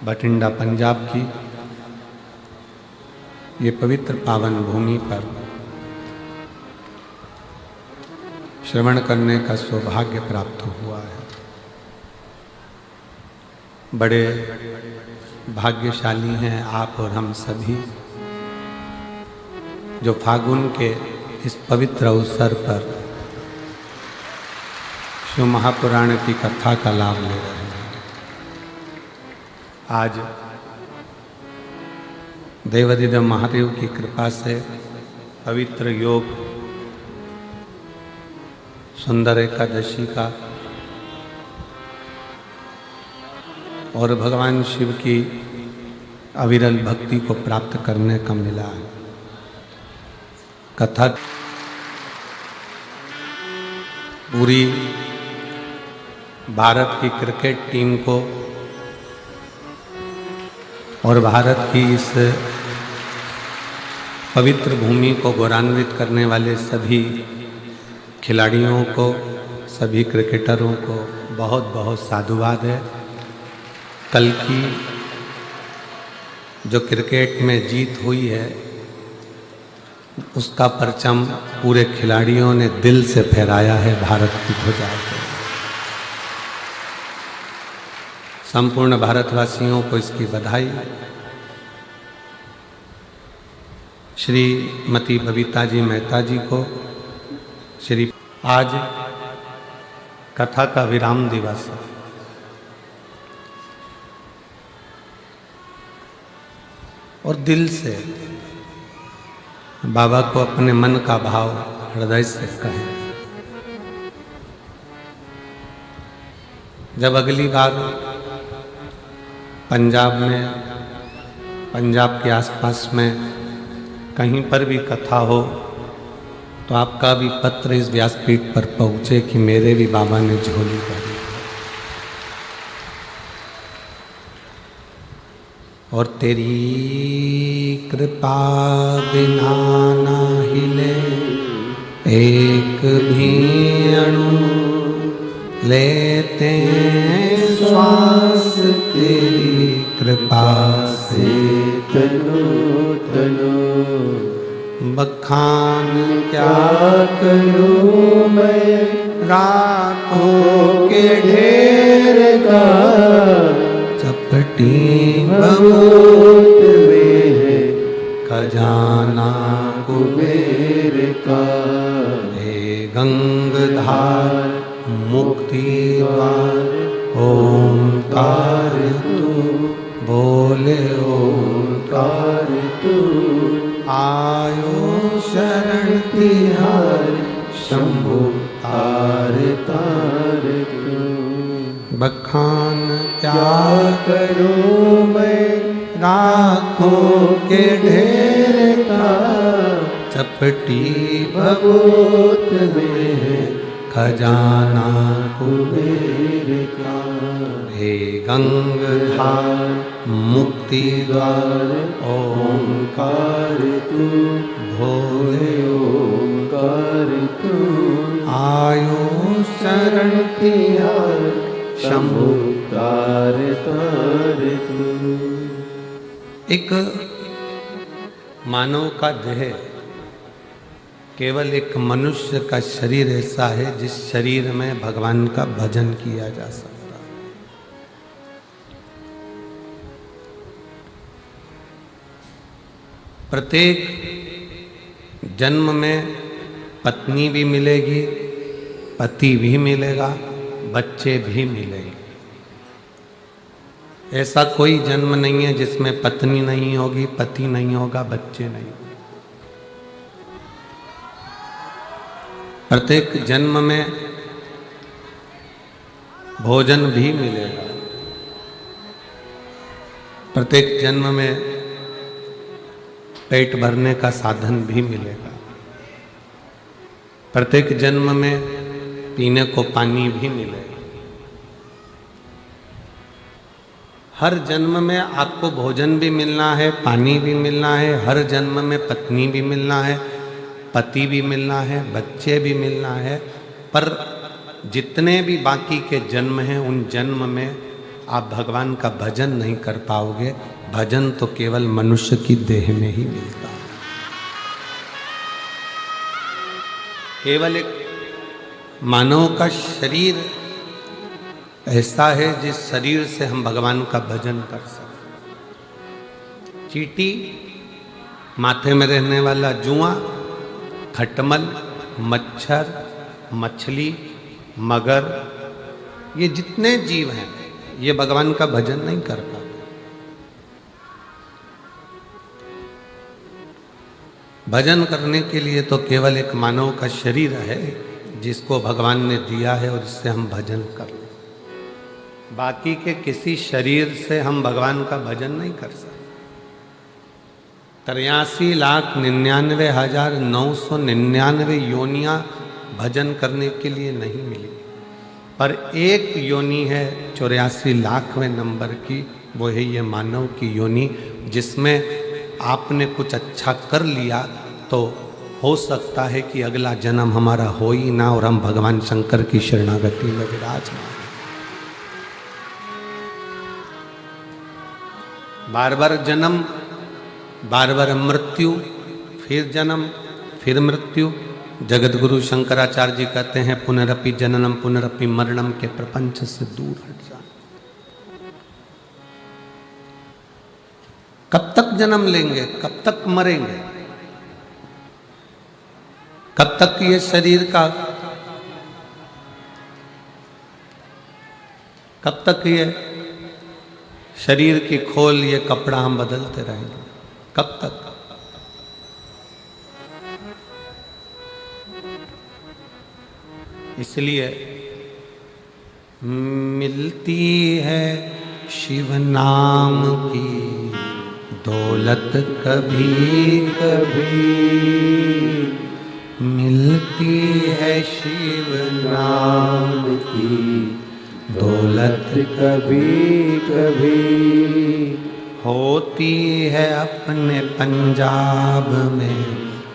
बठिंडा पंजाब की ये पवित्र पावन भूमि पर श्रवण करने का सौभाग्य प्राप्त हुआ है। बड़े भाग्यशाली हैं आप और हम सभी जो फागुन के इस पवित्र अवसर पर शिव महापुराण की कथा का लाभ ले रहे हैं। आज देवाधिदेव महादेव की कृपा से पवित्र योग सुंदर एकादशी का और भगवान शिव की अविरल भक्ति को प्राप्त करने का मिला है। कथा पूरी भारत की क्रिकेट टीम को और भारत की इस पवित्र भूमि को गौरवान्वित करने वाले सभी खिलाड़ियों को, सभी क्रिकेटरों को बहुत बहुत साधुवाद है। कल की जो क्रिकेट में जीत हुई है उसका परचम पूरे खिलाड़ियों ने दिल से फहराया है भारत की ध्वजा को। संपूर्ण भारतवासियों को इसकी बधाई। श्रीमती बबीता जी मेहता जी को श्री आज कथा का विराम दिवस है। और दिल से बाबा को अपने मन का भाव हृदय से कहें। जब अगली बार पंजाब में, पंजाब के आसपास में कहीं पर भी कथा हो तो आपका भी पत्र इस व्यासपीठ पर पहुँचे कि मेरे भी बाबा ने झोली भरी और तेरी कृपा बिना ना हिले एक भी अणु लेते श्वास तेरी कृपा से तनो तनो बखान क्या करूं मैं राखों के ढेर का चपटी बहुत में है खजाना कुबेर का। हे गंगधार मुक्ति द्वार ओंकार तू बोले ओंकार तू आयो शरण तिहारी शंभु तार तार तू। बखान क्या क्या करूं मैं राखों के ढेर का चपटी भगवत में है खजाना कुबेर का। हे गंगधार मुक्ति द्वार ओंकार तू भोले ओंकार तू आयो शरण तिहार शंभु तार तार तू। एक मानव का देह केवल एक मनुष्य का शरीर ऐसा है जिस शरीर में भगवान का भजन किया जा सकता है। प्रत्येक जन्म में पत्नी भी मिलेगी, पति भी मिलेगा, बच्चे भी मिलेंगे। ऐसा कोई जन्म नहीं है जिसमें पत्नी नहीं होगी, पति नहीं होगा, बच्चे नहीं होंगे। प्रत्येक जन्म में भोजन भी मिलेगा, प्रत्येक जन्म में पेट भरने का साधन भी मिलेगा, प्रत्येक जन्म में पीने को पानी भी मिलेगा। हर जन्म में आपको भोजन भी मिलना है, पानी भी मिलना है, हर जन्म में पत्नी भी मिलना है, पति भी मिलना है, बच्चे भी मिलना है। पर जितने भी बाकी के जन्म हैं उन जन्म में आप भगवान का भजन नहीं कर पाओगे। भजन तो केवल मनुष्य की देह में ही मिलता है। केवल एक मानव का शरीर ऐसा है जिस शरीर से हम भगवान का भजन कर सकते। चींटी, माथे में रहने वाला जुआ, खटमल, मच्छर, मछली, मगर, ये जितने जीव हैं ये भगवान का भजन नहीं कर पाते। भजन करने के लिए तो केवल एक मानव का शरीर है जिसको भगवान ने दिया है और इससे हम भजन कर लें। बाकी के किसी शरीर से हम भगवान का भजन नहीं कर सकते। 83,99,999 योनियां भजन करने के लिए नहीं मिली, पर एक योनि है 84,00,000वें नंबर की, वो है ये मानव की योनि, जिसमें आपने कुछ अच्छा कर लिया तो हो सकता है कि अगला जन्म हमारा हो ही ना और हम भगवान शंकर की शरणागति में विराजमान। बार बार जन्म, बार बार मृत्यु, फिर जन्म, फिर मृत्यु। जगत गुरु शंकराचार्य जी कहते हैं पुनरपि जननम पुनरपि मरणम के प्रपंच से दूर हट जा। कब तक जन्म लेंगे, कब तक मरेंगे, कब तक ये शरीर का, कब तक ये शरीर की खोल, ये कपड़ा हम बदलते रहेंगे, कब तक? इसलिए मिलती है शिव नाम की दौलत कभी कभी, मिलती है शिव नाम की दौलत कभी कभी, होती है अपने पंजाब में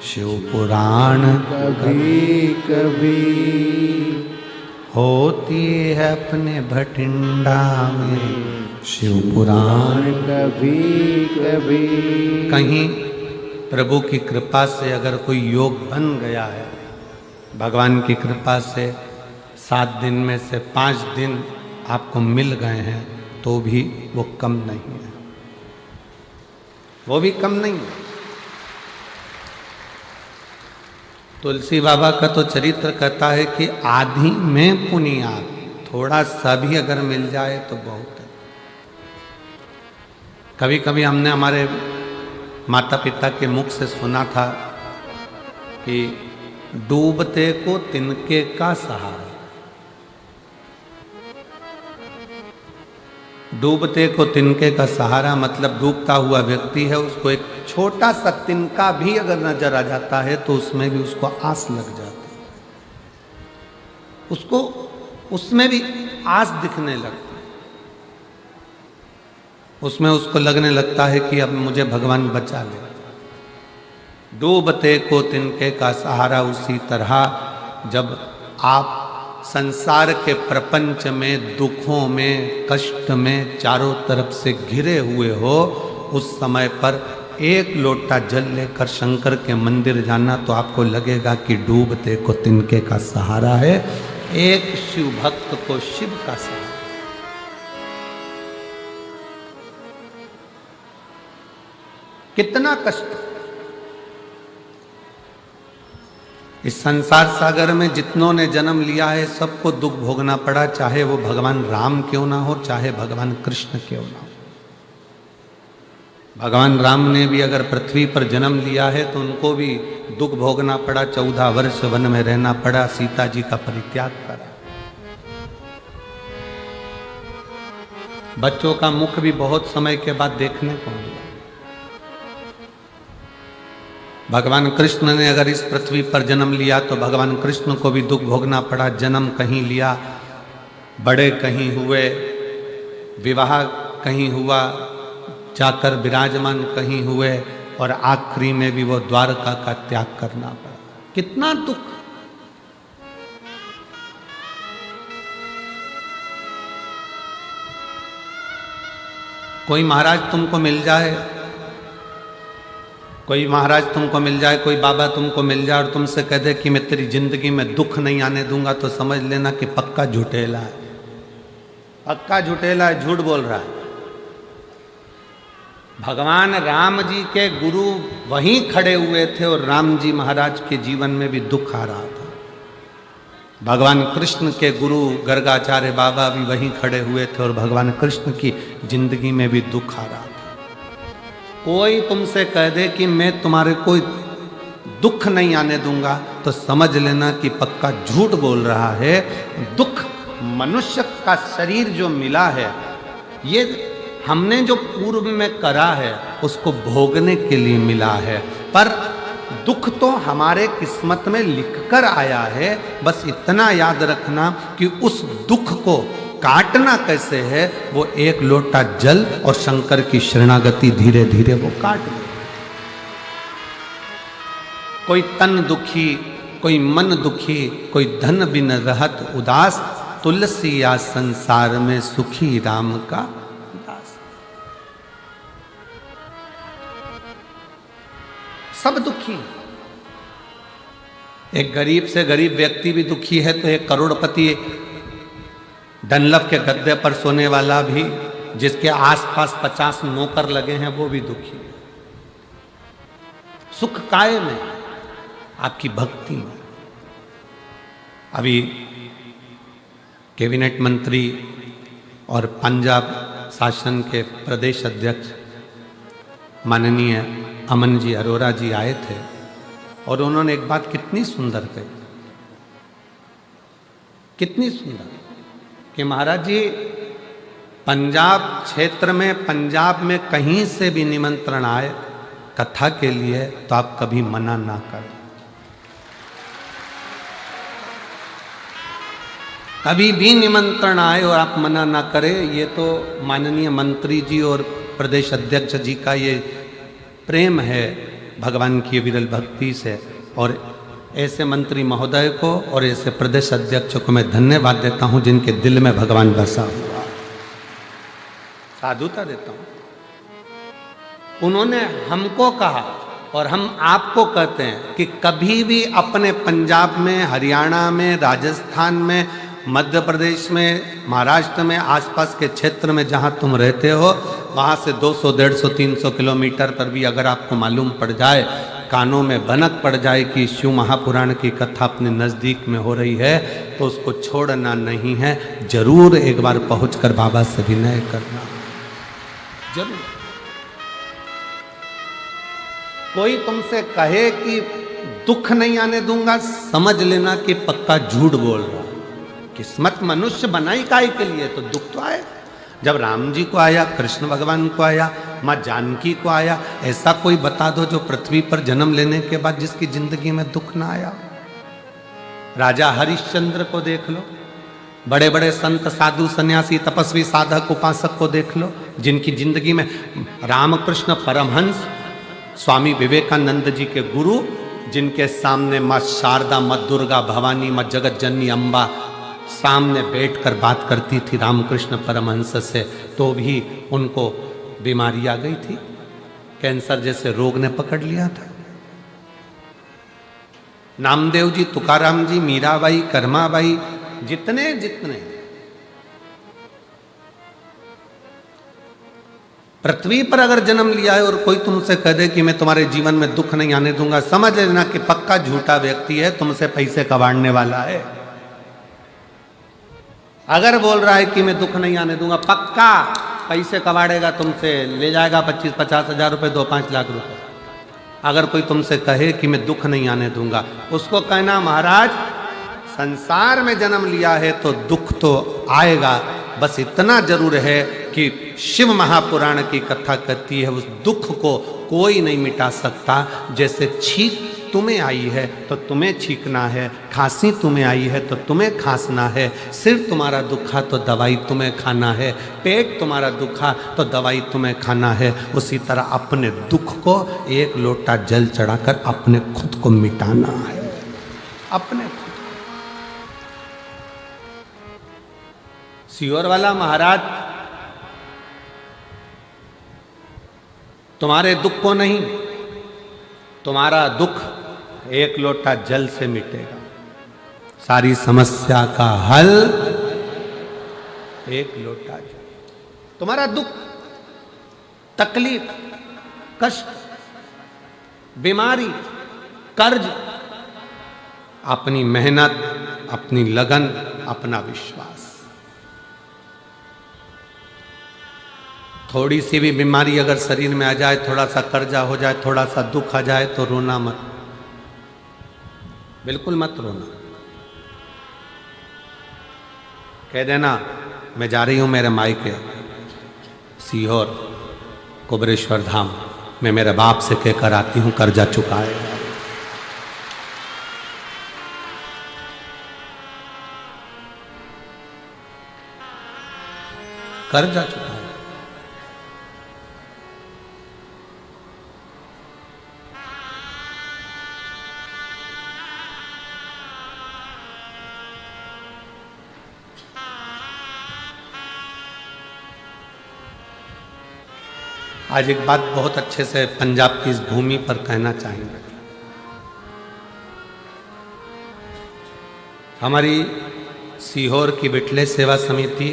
शिव पुराण कभी कभी, होती है अपने भटिंडा में शिव पुराण कभी कभी। कहीं प्रभु की कृपा से अगर कोई योग बन गया है, भगवान की कृपा से 7 दिन में से 5 दिन आपको मिल गए हैं, तो भी वो कम नहीं है, वो भी कम नहीं है। तुलसी बाबा का तो चरित्र कहता है कि आधी में पुनियाद, थोड़ा सा भी अगर मिल जाए तो बहुत है। कभी कभी हमने हमारे माता पिता के मुख से सुना था कि डूबते को तिनके का सहारा, डूबते को तिनके का सहारा मतलब डूबता हुआ व्यक्ति है, उसको एक छोटा सा तिनका भी अगर नजर आ जाता है तो उसमें भी उसको आस लग जाती है, उसको उसमें भी आस दिखने लगती है, उसमें उसको लगने लगता है कि अब मुझे भगवान बचा ले। डूबते को तिनके का सहारा उसी तरह जब आप संसार के प्रपंच में, दुखों में, कष्ट में चारों तरफ से घिरे हुए हो, उस समय पर एक लोटा जल लेकर शंकर के मंदिर जाना तो आपको लगेगा कि डूबते को तिनके का सहारा है, एक शिव भक्त को शिव का सहारा। कितना कष्ट इस संसार सागर में जितनों ने जन्म लिया है सबको दुख भोगना पड़ा, चाहे वो भगवान राम क्यों ना हो, चाहे भगवान कृष्ण क्यों ना हो। भगवान राम ने भी अगर पृथ्वी पर जन्म लिया है तो उनको भी दुख भोगना पड़ा, 14 वर्ष वन में रहना पड़ा, सीता जी का परित्याग करा। बच्चों का मुख भी बहुत समय के बाद देखने को मिला। भगवान कृष्ण ने अगर इस पृथ्वी पर जन्म लिया तो भगवान कृष्ण को भी दुख भोगना पड़ा, जन्म कहीं लिया, बड़े कहीं हुए, विवाह कहीं हुआ, जाकर विराजमान कहीं हुए, और आखिरी में भी वो द्वारका का त्याग करना पड़ा। कितना दुख। कोई महाराज तुमको मिल जाए, कोई महाराज तुमको मिल जाए, कोई बाबा तुमको मिल जाए और तुमसे कह दे कि मैं तेरी जिंदगी में दुख नहीं आने दूंगा, तो समझ लेना कि पक्का झूठेला है, पक्का झूठेला है, झूठ बोल रहा है। भगवान राम जी के गुरु वहीं खड़े हुए थे और राम जी महाराज के जीवन में भी दुख आ रहा था। भगवान कृष्ण के गुरु गर्गाचार्य बाबा भी वहीं खड़े हुए थे और भगवान कृष्ण की जिंदगी में भी दुख आ रहा था। कोई तुमसे कह दे कि मैं तुम्हारे कोई दुख नहीं आने दूंगा, तो समझ लेना कि पक्का झूठ बोल रहा है। दुख मनुष्य का शरीर जो मिला है, ये हमने जो पूर्व में करा है उसको भोगने के लिए मिला है, पर दुख तो हमारे किस्मत में लिखकर आया है। बस इतना याद रखना कि उस दुख को काटना कैसे है, वो एक लोटा जल और शंकर की शरणागति धीरे धीरे वो काट दे। कोई तन दुखी, कोई मन दुखी, कोई धन बिन रहत उदास, तुलसी या संसार में सुखी राम का दास। सब दुखी। एक गरीब से गरीब व्यक्ति भी दुखी है, तो एक करोड़पति डनलप के गद्दे पर सोने वाला भी, जिसके आसपास 50 नौकर लगे हैं, वो भी दुखी है। सुख काय में? आपकी भक्ति में। अभी कैबिनेट मंत्री और पंजाब शासन के प्रदेश अध्यक्ष माननीय अमन जी अरोड़ा जी आए थे और उन्होंने एक बात कितनी सुंदर कही, कितनी सुंदर, कि महाराज जी पंजाब क्षेत्र में, पंजाब में कहीं से भी निमंत्रण आए कथा के लिए तो आप कभी मना ना करें, कभी भी निमंत्रण आए और आप मना ना करें। ये तो माननीय मंत्री जी और प्रदेश अध्यक्ष जी का ये प्रेम है भगवान की विरल भक्ति से, और ऐसे मंत्री महोदय को और ऐसे प्रदेश अध्यक्ष को मैं धन्यवाद देता हूं जिनके दिल में भगवान बसा हुआ, साधुता देता हूं। उन्होंने हमको कहा और हम आपको कहते हैं कि कभी भी अपने पंजाब में, हरियाणा में, राजस्थान में, मध्य प्रदेश में, महाराष्ट्र में, आसपास के क्षेत्र में जहां तुम रहते हो, वहां से 200, 150, 300 किलोमीटर पर भी अगर आपको मालूम पड़ जाए, कानों में भनक पड़ जाए कि शिव महापुराण की कथा अपने नज़दीक में हो रही है, तो उसको छोड़ना नहीं है, जरूर एक बार पहुंचकर बाबा से विनय करना, जरूर। कोई तुमसे कहे कि दुख नहीं आने दूंगा, समझ लेना कि पक्का झूठ बोल रहा। किस्मत मनुष्य बनाई काहे के लिए, तो दुख तो आए। जब राम जी को आया, कृष्ण भगवान को आया, माँ जानकी को आया, ऐसा कोई बता दो जो पृथ्वी पर जन्म लेने के बाद जिसकी जिंदगी में दुख ना आया। राजा हरिश्चंद्र को देख लो, बड़े बड़े संत, साधु, सन्यासी, तपस्वी, साधक, उपासक को देख लो, जिनकी जिंदगी में रामकृष्ण परमहंस, स्वामी विवेकानंद जी के गुरु, जिनके सामने माँ शारदा, माँ दुर्गा, भवानी, माँ जगत जननी अम्बा सामने बैठकर बात करती थी रामकृष्ण परमहंस से, तो भी उनको बीमारी आ गई थी, कैंसर जैसे रोग ने पकड़ लिया था। नामदेव जी, तुकाराम जी, मीराबाई, कर्माबाई, जितने जितने पृथ्वी पर अगर जन्म लिया है और कोई तुमसे कह दे कि मैं तुम्हारे जीवन में दुख नहीं आने दूंगा, समझ लेना कि पक्का झूठा व्यक्ति है, तुमसे पैसे कबाड़ने वाला है। अगर बोल रहा है कि मैं दुख नहीं आने दूंगा, पक्का पैसे कबाड़ेगा तुमसे, ले जाएगा 25-50 हजार रुपये, 2-5 लाख रुपए। अगर कोई तुमसे कहे कि मैं दुख नहीं आने दूंगा, उसको कहना महाराज संसार में जन्म लिया है तो दुख तो आएगा, बस इतना जरूर है कि शिव महापुराण की कथा कहती है उस दुख को कोई नहीं मिटा सकता। जैसे छींक तुम्हें आई है तो तुम्हें छींकना है, खांसी तुम्हें आई है तो तुम्हें खांसना है, सिर तुम्हारा दुखा तो दवाई तुम्हें खाना है, पेट तुम्हारा दुखा तो दवाई तुम्हें खाना है। उसी तरह अपने दुख को एक लोटा जल चढ़ाकर अपने खुद को मिटाना है, अपने खुद। सियोर वाला महाराज तुम्हारे दुख को नहीं, तुम्हारा दुख एक लोटा जल से मिटेगा। सारी समस्या का हल एक लोटा जल। तुम्हारा दुख, तकलीफ, कष्ट, बीमारी, कर्ज, अपनी मेहनत, अपनी लगन, अपना विश्वास। थोड़ी सी भी बीमारी अगर शरीर में आ जाए, थोड़ा सा कर्जा हो जाए, थोड़ा सा दुख आ जाए तो रोना मत, बिल्कुल मत रोना। कह देना मैं जा रही हूं मेरे मायके सीहोर कुबरेश्वर धाम, मैं मेरे बाप से कहकर आती हूं कर्जा चुकाएगा। कर्जा चुकाएगा। आज एक बात बहुत अच्छे से पंजाब की इस भूमि पर कहना चाहेंगे। हमारी सीहोर की बिटले सेवा समिति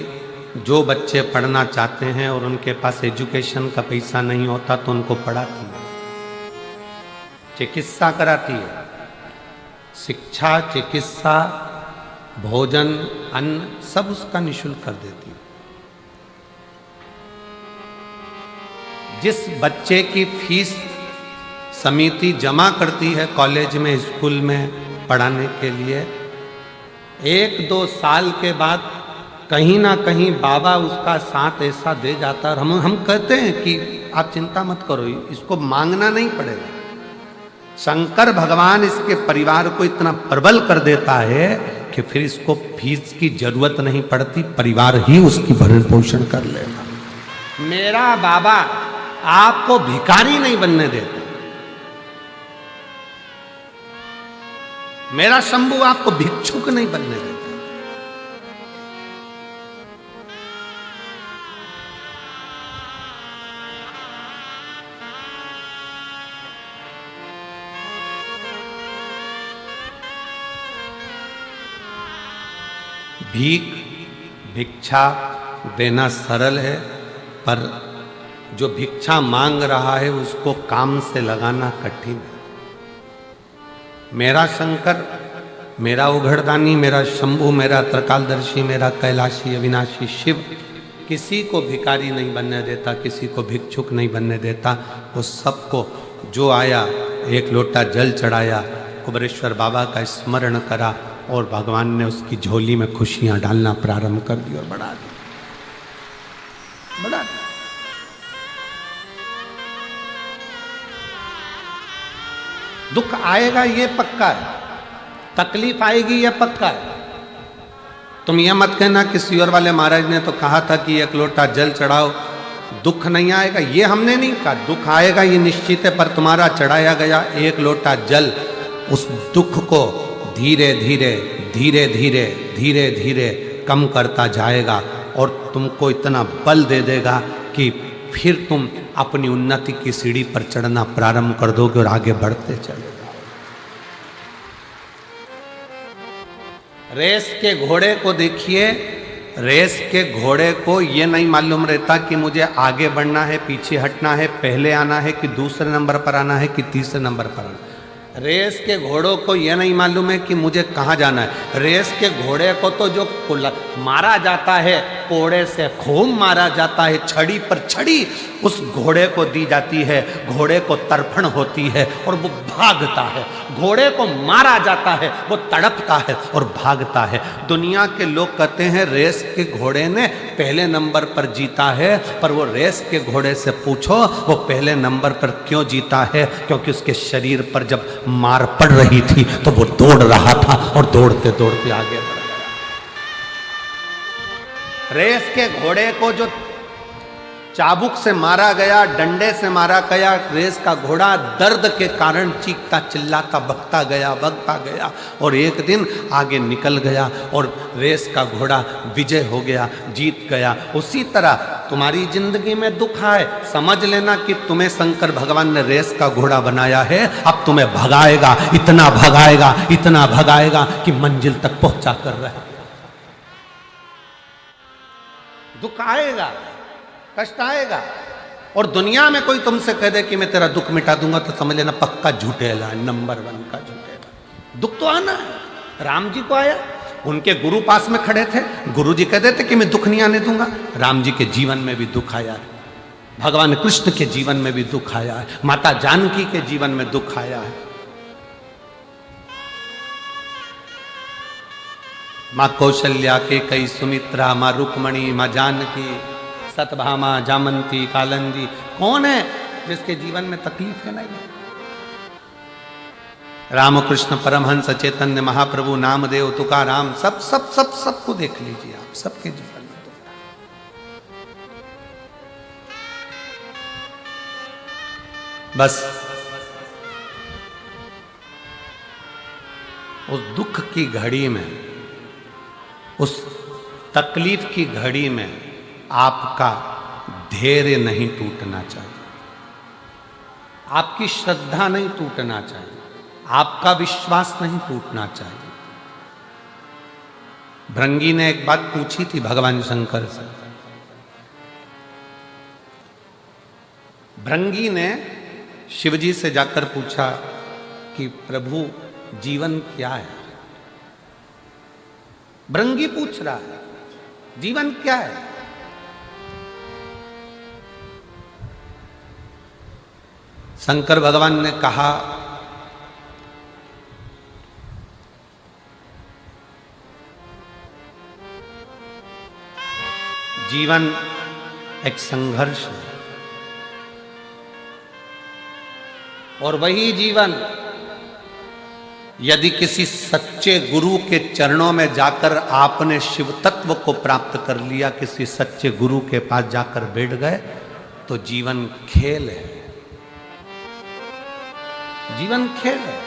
जो बच्चे पढ़ना चाहते हैं और उनके पास एजुकेशन का पैसा नहीं होता तो उनको पढ़ाती है, चिकित्सा कराती है। शिक्षा, चिकित्सा, भोजन, अन्न सब उसका निःशुल्क कर देती है। जिस बच्चे की फीस समिति जमा करती है कॉलेज में, स्कूल में पढ़ाने के लिए, 1-2 साल के बाद कहीं ना कहीं बाबा उसका साथ ऐसा दे जाता है। हम कहते हैं कि आप चिंता मत करो, इसको मांगना नहीं पड़ेगा। शंकर भगवान इसके परिवार को इतना प्रबल कर देता है कि फिर इसको फीस की जरूरत नहीं पड़ती, परिवार ही उसकी भरण पोषण कर लेगा। मेरा बाबा आपको भिखारी नहीं बनने देता। मेरा शंभू आपको भिक्षुक नहीं बनने देता। भिक्षा देना सरल है, पर जो भिक्षा मांग रहा है उसको काम से लगाना कठिन है। मेरा शंकर, मेरा उघड़दानी, मेरा शंभू, मेरा त्रिकालदर्शी, मेरा कैलाशी अविनाशी शिव किसी को भिखारी नहीं बनने देता, किसी को भिक्षुक नहीं बनने देता। वो सबको जो आया एक लोटा जल चढ़ाया, कुबरेश्वर बाबा का स्मरण करा और भगवान ने उसकी झोली में खुशियां डालना प्रारंभ कर दी और बढ़ा दी, बढ़ा दी। दुख आएगा ये पक्का है, तकलीफ आएगी ये पक्का है। तुम ये मत कहना कि सीहोर वाले महाराज ने तो कहा था कि एक लोटा जल चढ़ाओ, दुख नहीं आएगा। ये हमने नहीं कहा, दुख आएगा ये निश्चित है, पर तुम्हारा चढ़ाया गया एक लोटा जल उस दुख को धीरे धीरे धीरे धीरे धीरे धीरे कम करता जाएगा और तुमको इतना बल दे देगा कि फिर तुम अपनी उन्नति की सीढ़ी पर चढ़ना प्रारंभ कर दोगे और आगे बढ़ते चले जाओगे। रेस के घोड़े को देखिए, रेस के घोड़े को ये नहीं मालूम रहता कि मुझे आगे बढ़ना है, पीछे हटना है, पहले आना है कि दूसरे नंबर पर आना है कि तीसरे नंबर पर आना है। रेस के घोड़ों को यह नहीं मालूम है कि मुझे कहाँ जाना है। रेस के घोड़े को तो जो मारा जाता है, कोड़े से खूब मारा जाता है, छड़ी पर छड़ी उस घोड़े को दी जाती है, घोड़े को तर्पण होती है और वो भागता है। घोड़े को मारा जाता है, वो तड़पता है और भागता है। दुनिया के लोग कहते हैं रेस के घोड़े ने पहले नंबर पर जीता है, पर वो रेस के घोड़े से पूछो वो पहले नंबर पर क्यों जीता है? क्योंकि उसके शरीर पर जब मार पड़ रही थी तो वो दौड़ रहा था और दौड़ते दौड़ते आगे बढ़ गया। रेस के घोड़े को जो चाबुक से मारा गया, डंडे से मारा गया। रेस का घोड़ा दर्द के कारण चीखता चिल्लाता भगता गया और एक दिन आगे निकल गया और रेस का घोड़ा विजय हो गया, जीत गया। उसी तरह तुम्हारी जिंदगी में दुख आए, समझ लेना कि तुम्हें शंकर भगवान ने रेस का घोड़ा बनाया है। अब तुम्हें भगाएगा, इतना भगाएगा कि मंजिल तक पहुंचा कर रहे। दुख आएगा, कष्ट आएगा, और दुनिया में कोई तुमसे कह दे कि मैं तेरा दुख मिटा दूंगा तो समझ लेना पक्का झूठेला है, नंबर 1 का झूठेला। दुख तो आना है। राम जी को आया, उनके गुरु पास में खड़े थे, गुरु जी कह देते कि मैं दुख नहीं आने दूंगा। राम जी के जीवन में भी दुख आया है, भगवान कृष्ण के जीवन में भी दुख आया है, माता जानकी के जीवन में दुख आया है। माँ कौशल्या के कई सुमित्रा, माँ रुक्मणी, माँ जानकी, सतभामा, जामंती, कालंदी, कौन है जिसके जीवन में तकलीफ है नहीं? रामकृष्ण परमहंस चैतन्य महाप्रभु, नामदेव, तुकाराम, सबको देख लीजिए आप, सबके जीवन में दुख। बस उस दुख की घड़ी में, उस तकलीफ की घड़ी में आपका धैर्य नहीं टूटना चाहिए, आपकी श्रद्धा नहीं टूटना चाहिए, आपका विश्वास नहीं टूटना चाहिए। भृंगी ने एक बात पूछी थी भगवान शंकर से। भृंगी ने शिवजी से जाकर पूछा कि प्रभु जीवन क्या है? भृंगी पूछ रहा है जीवन क्या है? शंकर भगवान ने कहा जीवन एक संघर्ष है, और वही जीवन यदि किसी सच्चे गुरु के चरणों में जाकर आपने शिव तत्व को प्राप्त कर लिया, किसी सच्चे गुरु के पास जाकर बैठ गए, तो जीवन खेल है, जीवन खेल है।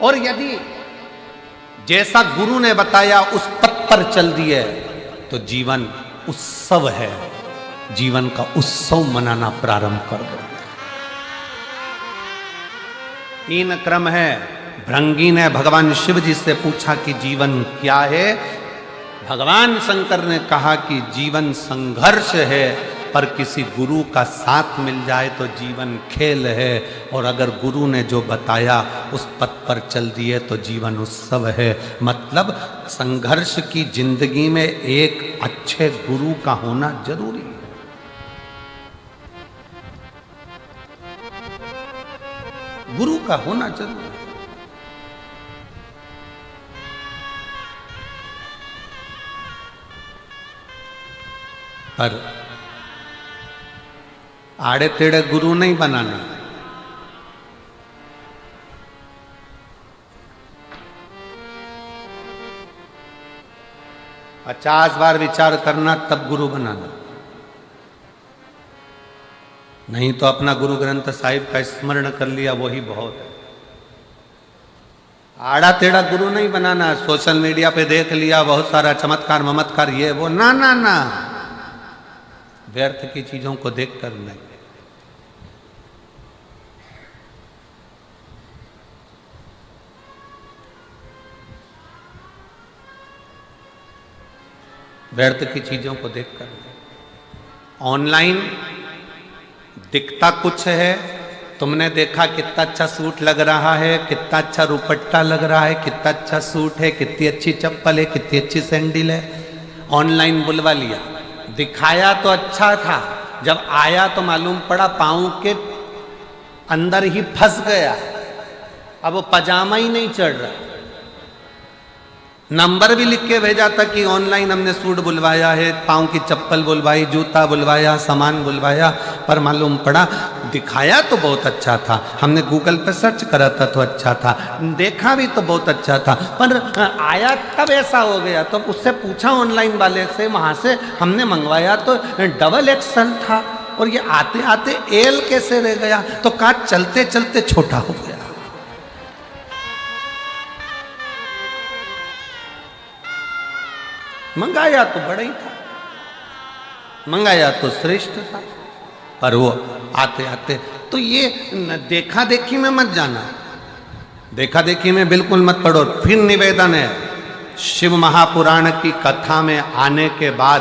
और यदि जैसा गुरु ने बताया उस पथ पर चल दिए तो जीवन उत्सव है, जीवन का उत्सव मनाना प्रारंभ कर दो। 3 क्रम है। भृंगी ने भगवान शिव जी से पूछा कि जीवन क्या है? भगवान शंकर ने कहा कि जीवन संघर्ष है, पर किसी गुरु का साथ मिल जाए तो जीवन खेल है, और अगर गुरु ने जो बताया उस पथ पर चल दिए तो जीवन उत्सव है। मतलब संघर्ष की जिंदगी में एक अच्छे गुरु का होना जरूरी है। गुरु का होना जरूरी है। पर आड़े टेढ़े गुरु नहीं बनाना। पचास बार विचार करना तब गुरु बनाना, नहीं तो अपना गुरु ग्रंथ साहिब का स्मरण कर लिया वही बहुत है। आड़ा टेढ़ा गुरु नहीं बनाना। सोशल मीडिया पे देख लिया बहुत सारा चमत्कार ममत्कार ये वो, ना ना ना, व्यर्थ की चीजों को देखकर नहीं। व्यर्थ की चीजों को देखकर नहीं। ऑनलाइन दिखता कुछ है, तुमने देखा कितना अच्छा सूट लग रहा है, कितना अच्छा दुपट्टा लग रहा है, कितना अच्छा सूट है, कितनी अच्छी चप्पल है, कितनी अच्छी सैंडल है, ऑनलाइन बुलवा लिया। दिखाया तो अच्छा था, जब आया तो मालूम पड़ा पाँव के अंदर ही फंस गया, अब वो पजामा ही नहीं चढ़ रहा। नंबर भी लिख के भेजा था कि ऑनलाइन हमने सूट बुलवाया है, पाँव की चप्पल बुलवाई, जूता बुलवाया, सामान बुलवाया, पर मालूम पड़ा दिखाया तो बहुत अच्छा था, हमने गूगल पे सर्च करा था तो अच्छा था, देखा भी तो बहुत अच्छा था, पर आया तब ऐसा हो गया। तो उससे पूछा ऑनलाइन वाले से, वहाँ से हमने मंगवाया तो डबल एक्सल था और ये आते आते एल कैसे रह गया, तो कहा चलते चलते छोटा हो गया। मंगाया तो बड़ा ही था, मंगाया तो श्रेष्ठ था, पर वो आते आते तो ये देखा देखी में मत जाना, देखा देखी में बिल्कुल मत पढ़ो। फिर निवेदन है, शिव महापुराण की कथा में आने के बाद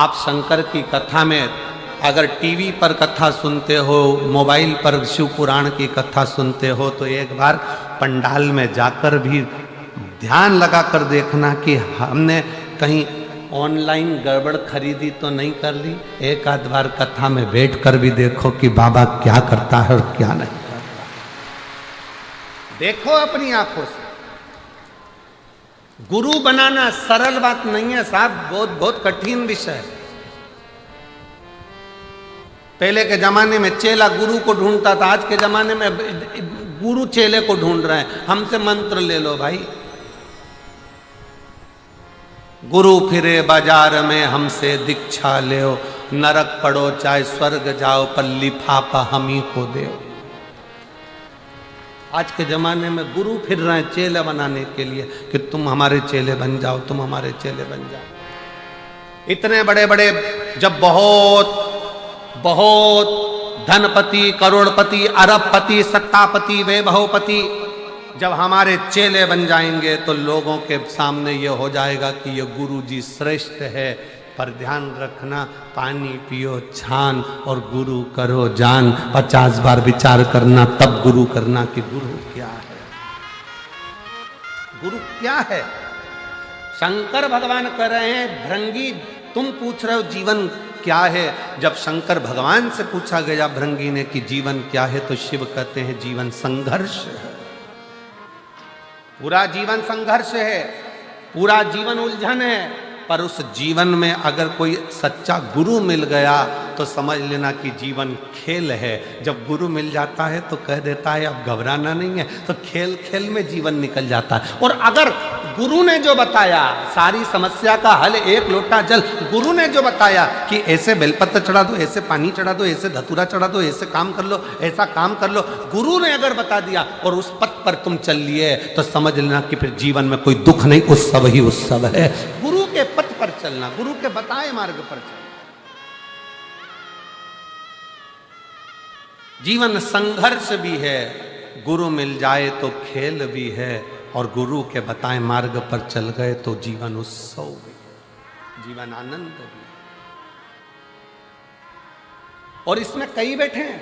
आप शंकर की कथा में अगर टीवी पर कथा सुनते हो, मोबाइल पर शिव पुराण की कथा सुनते हो, तो एक बार पंडाल में जाकर भी ध्यान लगा कर देखना कि हमने कहीं ऑनलाइन गड़बड़ खरीदी तो नहीं कर ली। एक आध बार कथा में बैठ कर भी देखो कि बाबा क्या करता है और क्या नहीं करता, देखो अपनी आंखों से। गुरु बनाना सरल बात नहीं है साहब, बहुत बहुत कठिन विषय है। पहले के जमाने में चेला गुरु को ढूंढता था, आज के जमाने में गुरु चेले को ढूंढ रहे हैं। हमसे मंत्र ले लो भाई, गुरु फिरे बाजार में हमसे दीक्षा ले, नरक पड़ो चाहे स्वर्ग जाओ, पर लिफाफा हम ही को दे। आज के जमाने में गुरु फिर रहे हैं चेले बनाने के लिए कि तुम हमारे चेले बन जाओ, तुम हमारे चेले बन जाओ। इतने बड़े बड़े जब बहुत बहुत धनपति, करोड़पति, अरबपति, सत्तापति, वैभवपति जब हमारे चेले बन जाएंगे तो लोगों के सामने ये हो जाएगा कि ये गुरु जी श्रेष्ठ है। पर ध्यान रखना, पानी पियो छान और गुरु करो जान। 50 बार विचार करना तब गुरु करना कि गुरु क्या है, गुरु क्या है। शंकर भगवान कह रहे हैं भृंगी, तुम पूछ रहे हो जीवन क्या है। जब शंकर भगवान से पूछा गया भृंगी ने कि जीवन क्या है, तो शिव कहते हैं जीवन संघर्ष है। पूरा जीवन संघर्ष है, पूरा जीवन उलझन है। पर उस जीवन में अगर कोई सच्चा गुरु मिल गया तो समझ लेना कि जीवन खेल है। जब गुरु मिल जाता है तो कह देता है अब घबराना नहीं है, तो खेल खेल में जीवन निकल जाता है। और अगर गुरु ने जो बताया, सारी समस्या का हल एक लोटा जल, गुरु ने जो बताया कि ऐसे बेलपत्र चढ़ा दो, ऐसे पानी चढ़ा दो, ऐसे धतूरा चढ़ा दो, ऐसे काम कर लो, ऐसा काम कर लो, गुरु ने अगर बता दिया और उस पथ पर तुम चल लिए तो समझ लेना कि फिर जीवन में कोई दुख नहीं, उत्सव ही उत्सव है। गुरु के पथ पर चलना, गुरु के बताए मार्ग पर चलना। जीवन संघर्ष भी है, गुरु मिल जाए तो खेल भी है, और गुरु के बताए मार्ग पर चल गए तो जीवन उत्सव भी है, जीवन आनंद भी है। और इसमें कई बैठे हैं,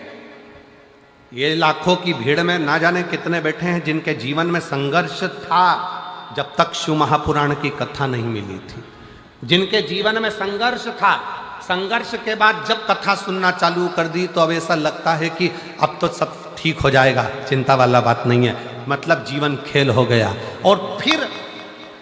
ये लाखों की भीड़ में ना जाने कितने बैठे हैं जिनके जीवन में संघर्ष था जब तक शिव महापुराण की कथा नहीं मिली थी, जिनके जीवन में संघर्ष था। संघर्ष के बाद जब कथा सुनना चालू कर दी तो अब ऐसा लगता है कि अब तो सब ठीक हो जाएगा, चिंता वाला बात नहीं है, मतलब जीवन खेल हो गया। और फिर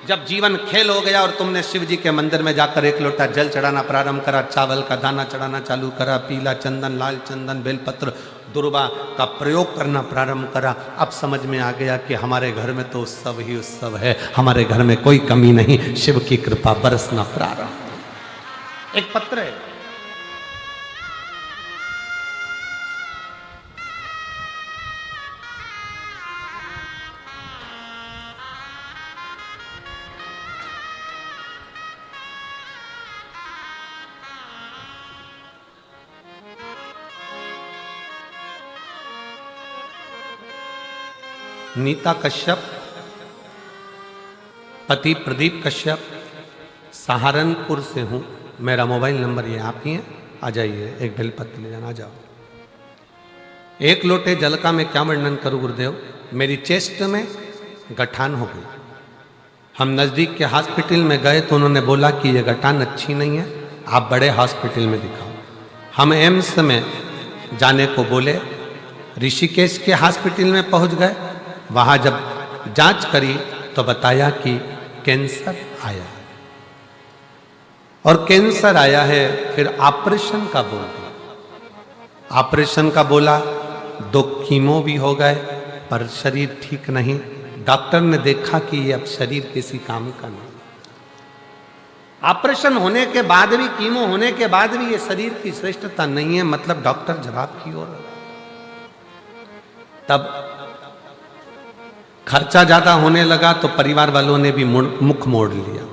जब जीवन खेल हो गया और तुमने शिव जी के मंदिर में जाकर एक लोटा जल चढ़ाना प्रारंभ करा, चावल का दाना चढ़ाना चालू करा, पीला चंदन, लाल चंदन, बेलपत्र, दुर्वा का प्रयोग करना प्रारंभ करा, अब समझ में आ गया कि हमारे घर में तो उत्सव ही उत्सव है, हमारे घर में कोई कमी नहीं, शिव की कृपा बरसना प्रारंभ। एक पत्र है, नीता कश्यप, पति प्रदीप कश्यप, सहारनपुर से हूँ, मेरा मोबाइल नंबर ये आप ही है, आ जाइए, एक बेलपत्र ले जाना, आ जाओ। एक लोटे जल का मैं क्या वर्णन करूँ गुरुदेव, मेरी चेस्ट में गठान हो गई। हम नज़दीक के हॉस्पिटल में गए तो उन्होंने बोला कि ये गठान अच्छी नहीं है, आप बड़े हॉस्पिटल में दिखाओ। हम एम्स में जाने को बोले, ऋषिकेश के हॉस्पिटल में पहुंच गए। वहाँ जब जांच करी तो बताया कि कैंसर आया और कैंसर आया है, फिर ऑपरेशन का बोल दिया। ऑपरेशन का बोला, 2 कीमो भी हो गए पर शरीर ठीक नहीं। डॉक्टर ने देखा कि ये अब शरीर किसी काम का नहीं। ऑपरेशन होने के बाद भी, कीमो होने के बाद भी ये शरीर की श्रेष्ठता नहीं है, मतलब डॉक्टर जवाब की ओर। तब खर्चा ज्यादा होने लगा तो परिवार वालों ने भी मुख मोड़ लिया।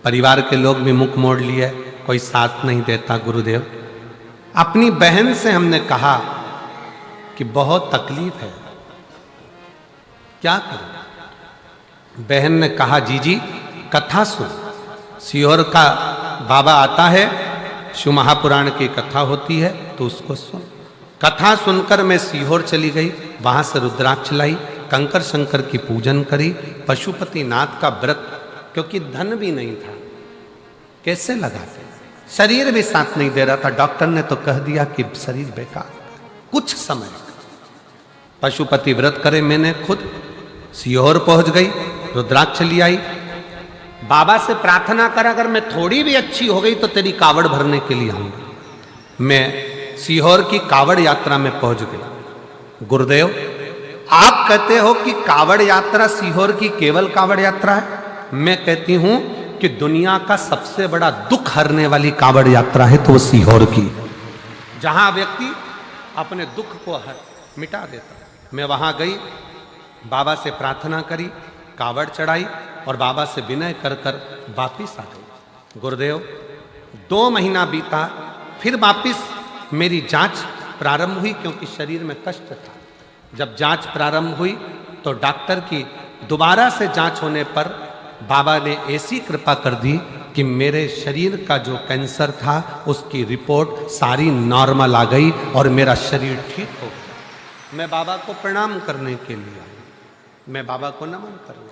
परिवार के लोग भी मुख मोड़ लिए, कोई साथ नहीं देता। गुरुदेव, अपनी बहन से हमने कहा कि बहुत तकलीफ है, क्या करें? बहन ने कहा, जीजी कथा सुन, सीहोर का बाबा आता है, शिव महापुराण की कथा होती है तो उसको सुन। कथा सुनकर मैं सीहोर चली गई, वहां से रुद्राक्ष लाई, कंकर शंकर की पूजन करी, पशुपति नाथ का व्रत, क्योंकि धन भी नहीं था, कैसे लगाते, शरीर भी साथ नहीं दे रहा था। डॉक्टर ने तो कह दिया कि शरीर बेकार। कुछ समय पशुपति व्रत करे, मैंने खुद सीहोर पहुंच गई, रुद्राक्ष ले आई, बाबा से प्रार्थना कर, अगर मैं थोड़ी भी अच्छी हो गई तो तेरी कावड़ भरने के लिए आऊंगी। मैं सीहोर की कावड़ यात्रा में पहुंच गई। गुरुदेव, आप कहते हो कि कावड़ यात्रा सीहोर की केवल कावड़ यात्रा है, मैं कहती हूं कि दुनिया का सबसे बड़ा दुख हरने वाली कावड़ यात्रा है तो वो सीहोर की, जहां व्यक्ति अपने दुख को मिटा देता। मैं वहां गई, बाबा से प्रार्थना करी, कावड़ चढ़ाई और बाबा से विनय कर कर वापिस आ गई। गुरुदेव, 2 महीना बीता, फिर वापिस मेरी जांच प्रारंभ हुई, क्योंकि शरीर में कष्ट था। जब जांच प्रारंभ हुई तो डॉक्टर की दोबारा से जांच होने पर बाबा ने ऐसी कृपा कर दी कि मेरे शरीर का जो कैंसर था उसकी रिपोर्ट सारी नॉर्मल आ गई और मेरा शरीर ठीक हो गया। मैं बाबा को प्रणाम करने के लिए आई, मैं बाबा को नमन करने,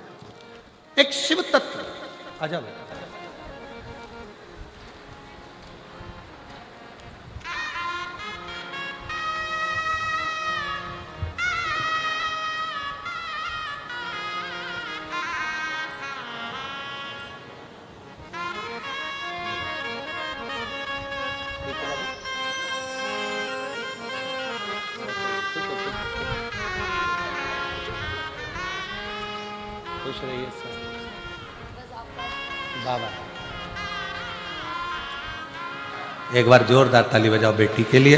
एक शिव तत्व। आजा बेटा, खुश रहिए सर। बाबा, एक बार जोरदार ताली बजाओ बेटी के लिए।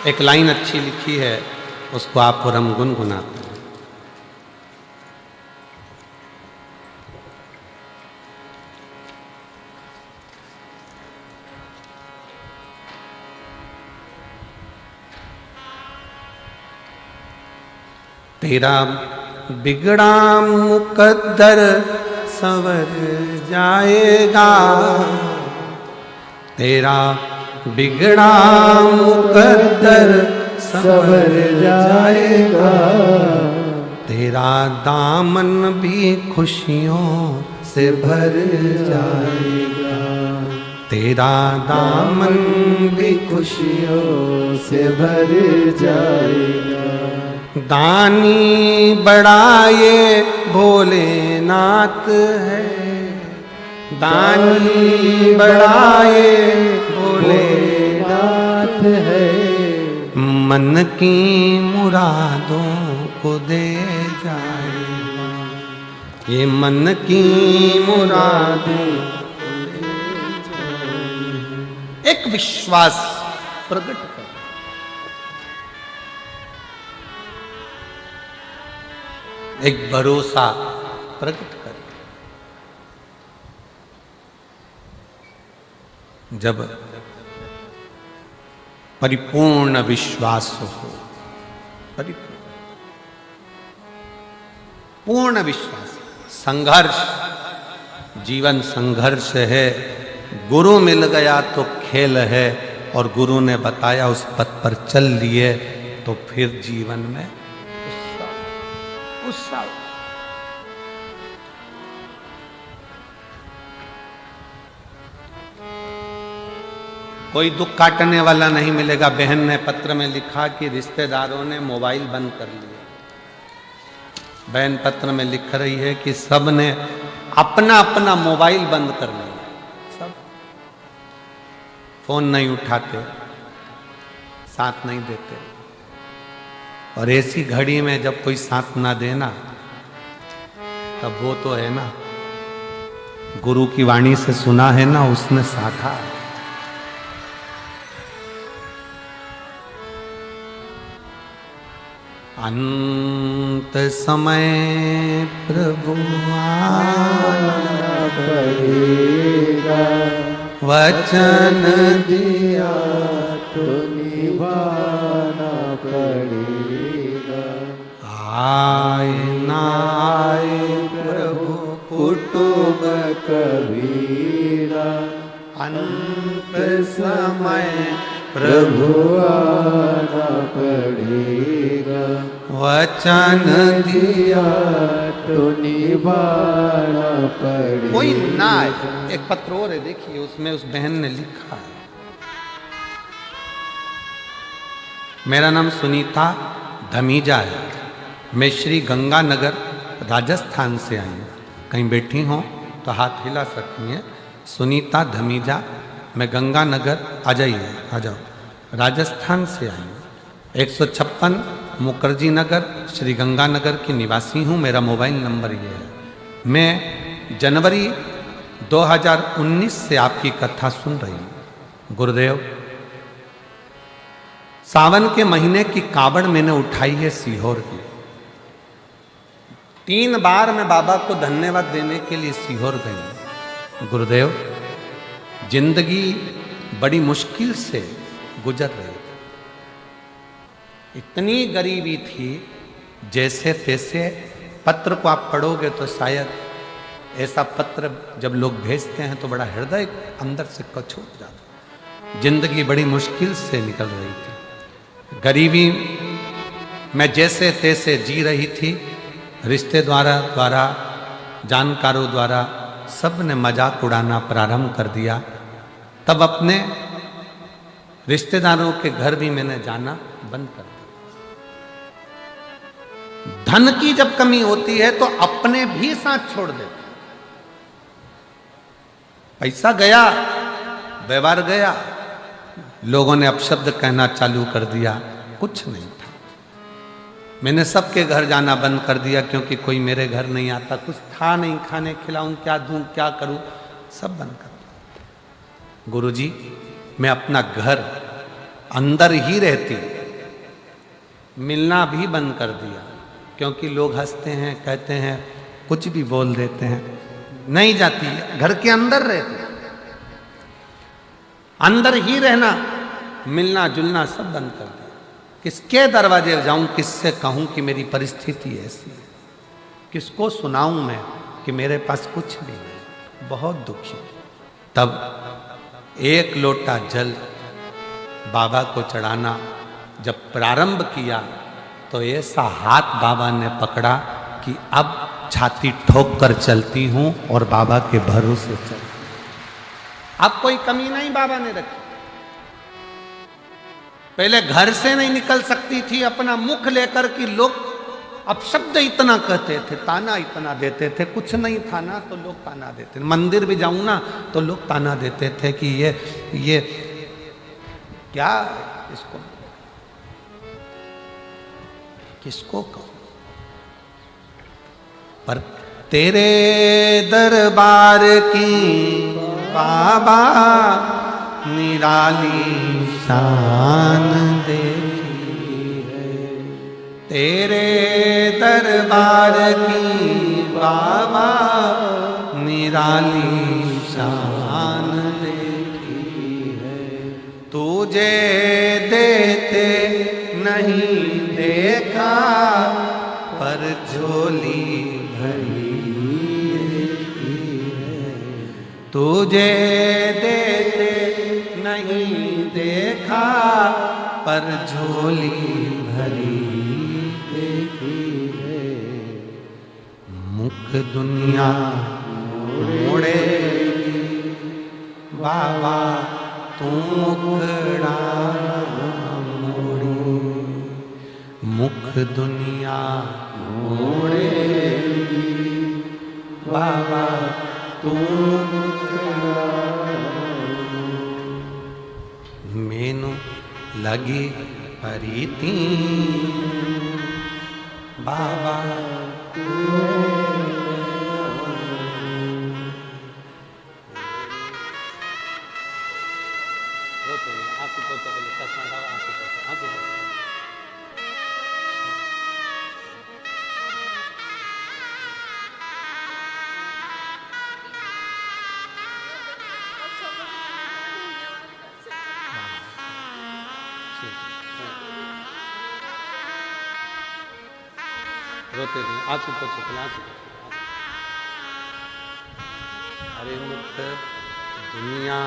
एक लाइन अच्छी लिखी है, उसको आप और हम गुनगुनाते हैं। तेरा बिगड़ा मुकद्दर संवर जाएगा, तेरा बिगड़ा मुकद्दर संवर जाएगा, तेरा दामन भी खुशियों से भर जाएगा, तेरा दामन भी खुशियों से भर जाएगा। दानी बड़ा ये भोलेनाथ है, दानी बड़ा ये भोलेनाथ है, मन की मुरादों को दे जाएगा, ये मन की मुरादों को दे जाएगा। एक विश्वास प्रकट कर, एक भरोसा प्रकट कर। जब परिपूर्ण विश्वास हो, पूर्ण विश्वास, संघर्ष, जीवन संघर्ष है। गुरु मिल गया तो खेल है, और गुरु ने बताया उस पथ पर चल लिए तो फिर जीवन में उत्साह। कोई दुख काटने वाला नहीं मिलेगा। बहन ने पत्र में लिखा कि रिश्तेदारों ने मोबाइल बंद कर लिया, बहन पत्र में लिख रही है कि सब ने अपना अपना मोबाइल बंद कर लिया, सब फोन नहीं उठाते, साथ नहीं देते। और ऐसी घड़ी में जब कोई साथ ना देना, तब वो तो है ना, गुरु की वाणी से सुना है ना, उसने साधा। अंत समय प्रभु आना पड़ेगा, वचन दिया तो निभाना पड़ेगा। आए ना आए प्रभु कुटुंब कबीरा, अंत समय प्रभु आना पड़ेगा। वचन दिया तो निभाना पड़ेगा। कोई ना आए। एक पत्र और है, देखिए उसमें उस बहन ने लिखा है, मेरा नाम सुनीता धमीजा है, मैं श्री गंगानगर राजस्थान से आई हूँ। कहीं बैठी हो तो हाथ हिला सकती हैं। सुनीता धमीजा, मैं गंगानगर, आ जाइए, आ जाओ, राजस्थान से आई हूँ। 156 मुखर्जी नगर, श्री गंगानगर की निवासी हूँ। मेरा मोबाइल नंबर ये है। मैं जनवरी 2019 से आपकी कथा सुन रही हूँ। गुरुदेव, सावन के महीने की कावड़ मैंने उठाई है सीहोर की। 3 बार मैं बाबा को धन्यवाद देने के लिए सीहोर गई। गुरुदेव, जिंदगी बड़ी मुश्किल से गुजर रही थी, इतनी गरीबी थी, जैसे तैसे। पत्र को आप पढ़ोगे तो शायद ऐसा पत्र जब लोग भेजते हैं तो बड़ा हृदय अंदर से कछूट जाता। जिंदगी बड़ी मुश्किल से निकल रही थी, गरीबी में जैसे तैसे जी रही थी। रिश्तेदारों द्वारा, जानकारों द्वारा सब ने मजाक उड़ाना प्रारंभ कर दिया। तब अपने रिश्तेदारों के घर भी मैंने जाना बंद कर दिया। धन की जब कमी होती है तो अपने भी साथ छोड़ देते। पैसा गया, व्यवहार गया, लोगों ने अपशब्द कहना चालू कर दिया, कुछ नहीं था। मैंने सबके घर जाना बंद कर दिया, क्योंकि कोई मेरे घर नहीं आता। कुछ था नहीं, खाने खिलाऊं, क्या दूं, क्या करूं, सब बंद कर दिया। गुरुजी, मैं अपना घर अंदर ही रहती, मिलना भी बंद कर दिया, क्योंकि लोग हंसते हैं, कहते हैं, कुछ भी बोल देते हैं। नहीं जाती, घर के अंदर रहती, अंदर ही रहना, मिलना जुलना सब बंद कर दिया। किसके दरवाजे जाऊं, किससे कहूं कि मेरी परिस्थिति ऐसी है, किसको सुनाऊं मैं कि मेरे पास कुछ भी नहीं, बहुत दुखी। तब 1 लोटा जल बाबा को चढ़ाना जब प्रारंभ किया तो ऐसा हाथ बाबा ने पकड़ा कि अब छाती ठोक कर चलती हूं और बाबा के भरोसे चलती। अब कोई कमी नहीं बाबा ने रखी। पहले घर से नहीं निकल सकती थी अपना मुख लेकर कि लोग अपशब्द इतना कहते थे, ताना इतना देते थे। कुछ नहीं था ना तो लोग ताना देते थे। मंदिर भी जाऊं ना तो लोग ताना देते थे कि ये क्या, इसको किसको कहूं। पर तेरे दरबार की बाबा निराली शान देखी है, तेरे दरबार की बाबा निराली शान देखी है। तुझे देते नहीं देखा, पर झोली भरी देखी है। तुझे देते नहीं देखा, पर झोली भरी देखी है। मुख दुनिया मोड़े बाबा, तू मुखड़ा मोड़ी। मुख दुनिया मोड़ेगी बाबा तू मेनू लगी परीती बाबा रोते नहीं आंसू पोछो पहले आंसू पोछो। अरे मुख दुनिया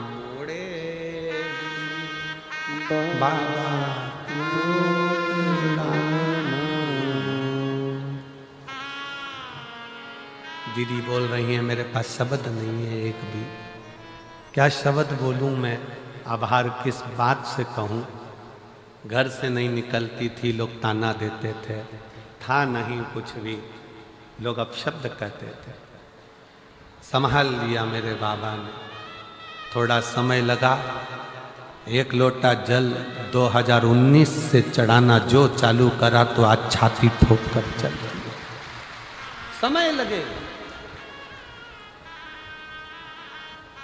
मोड़े बाबा दीदी बोल रही है मेरे पास शब्द नहीं है एक भी, क्या शब्द बोलूं मैं, आभार किस बात से कहूं। घर से नहीं निकलती थी लोग ताना देते थे, था नहीं कुछ भी लोग अपशब्द कहते थे। संभाल लिया मेरे बाबा ने, थोड़ा समय लगा, एक लोटा जल 2019 से चढ़ाना जो चालू करा तो आज छाती ठोक कर चल रही है। समय लगे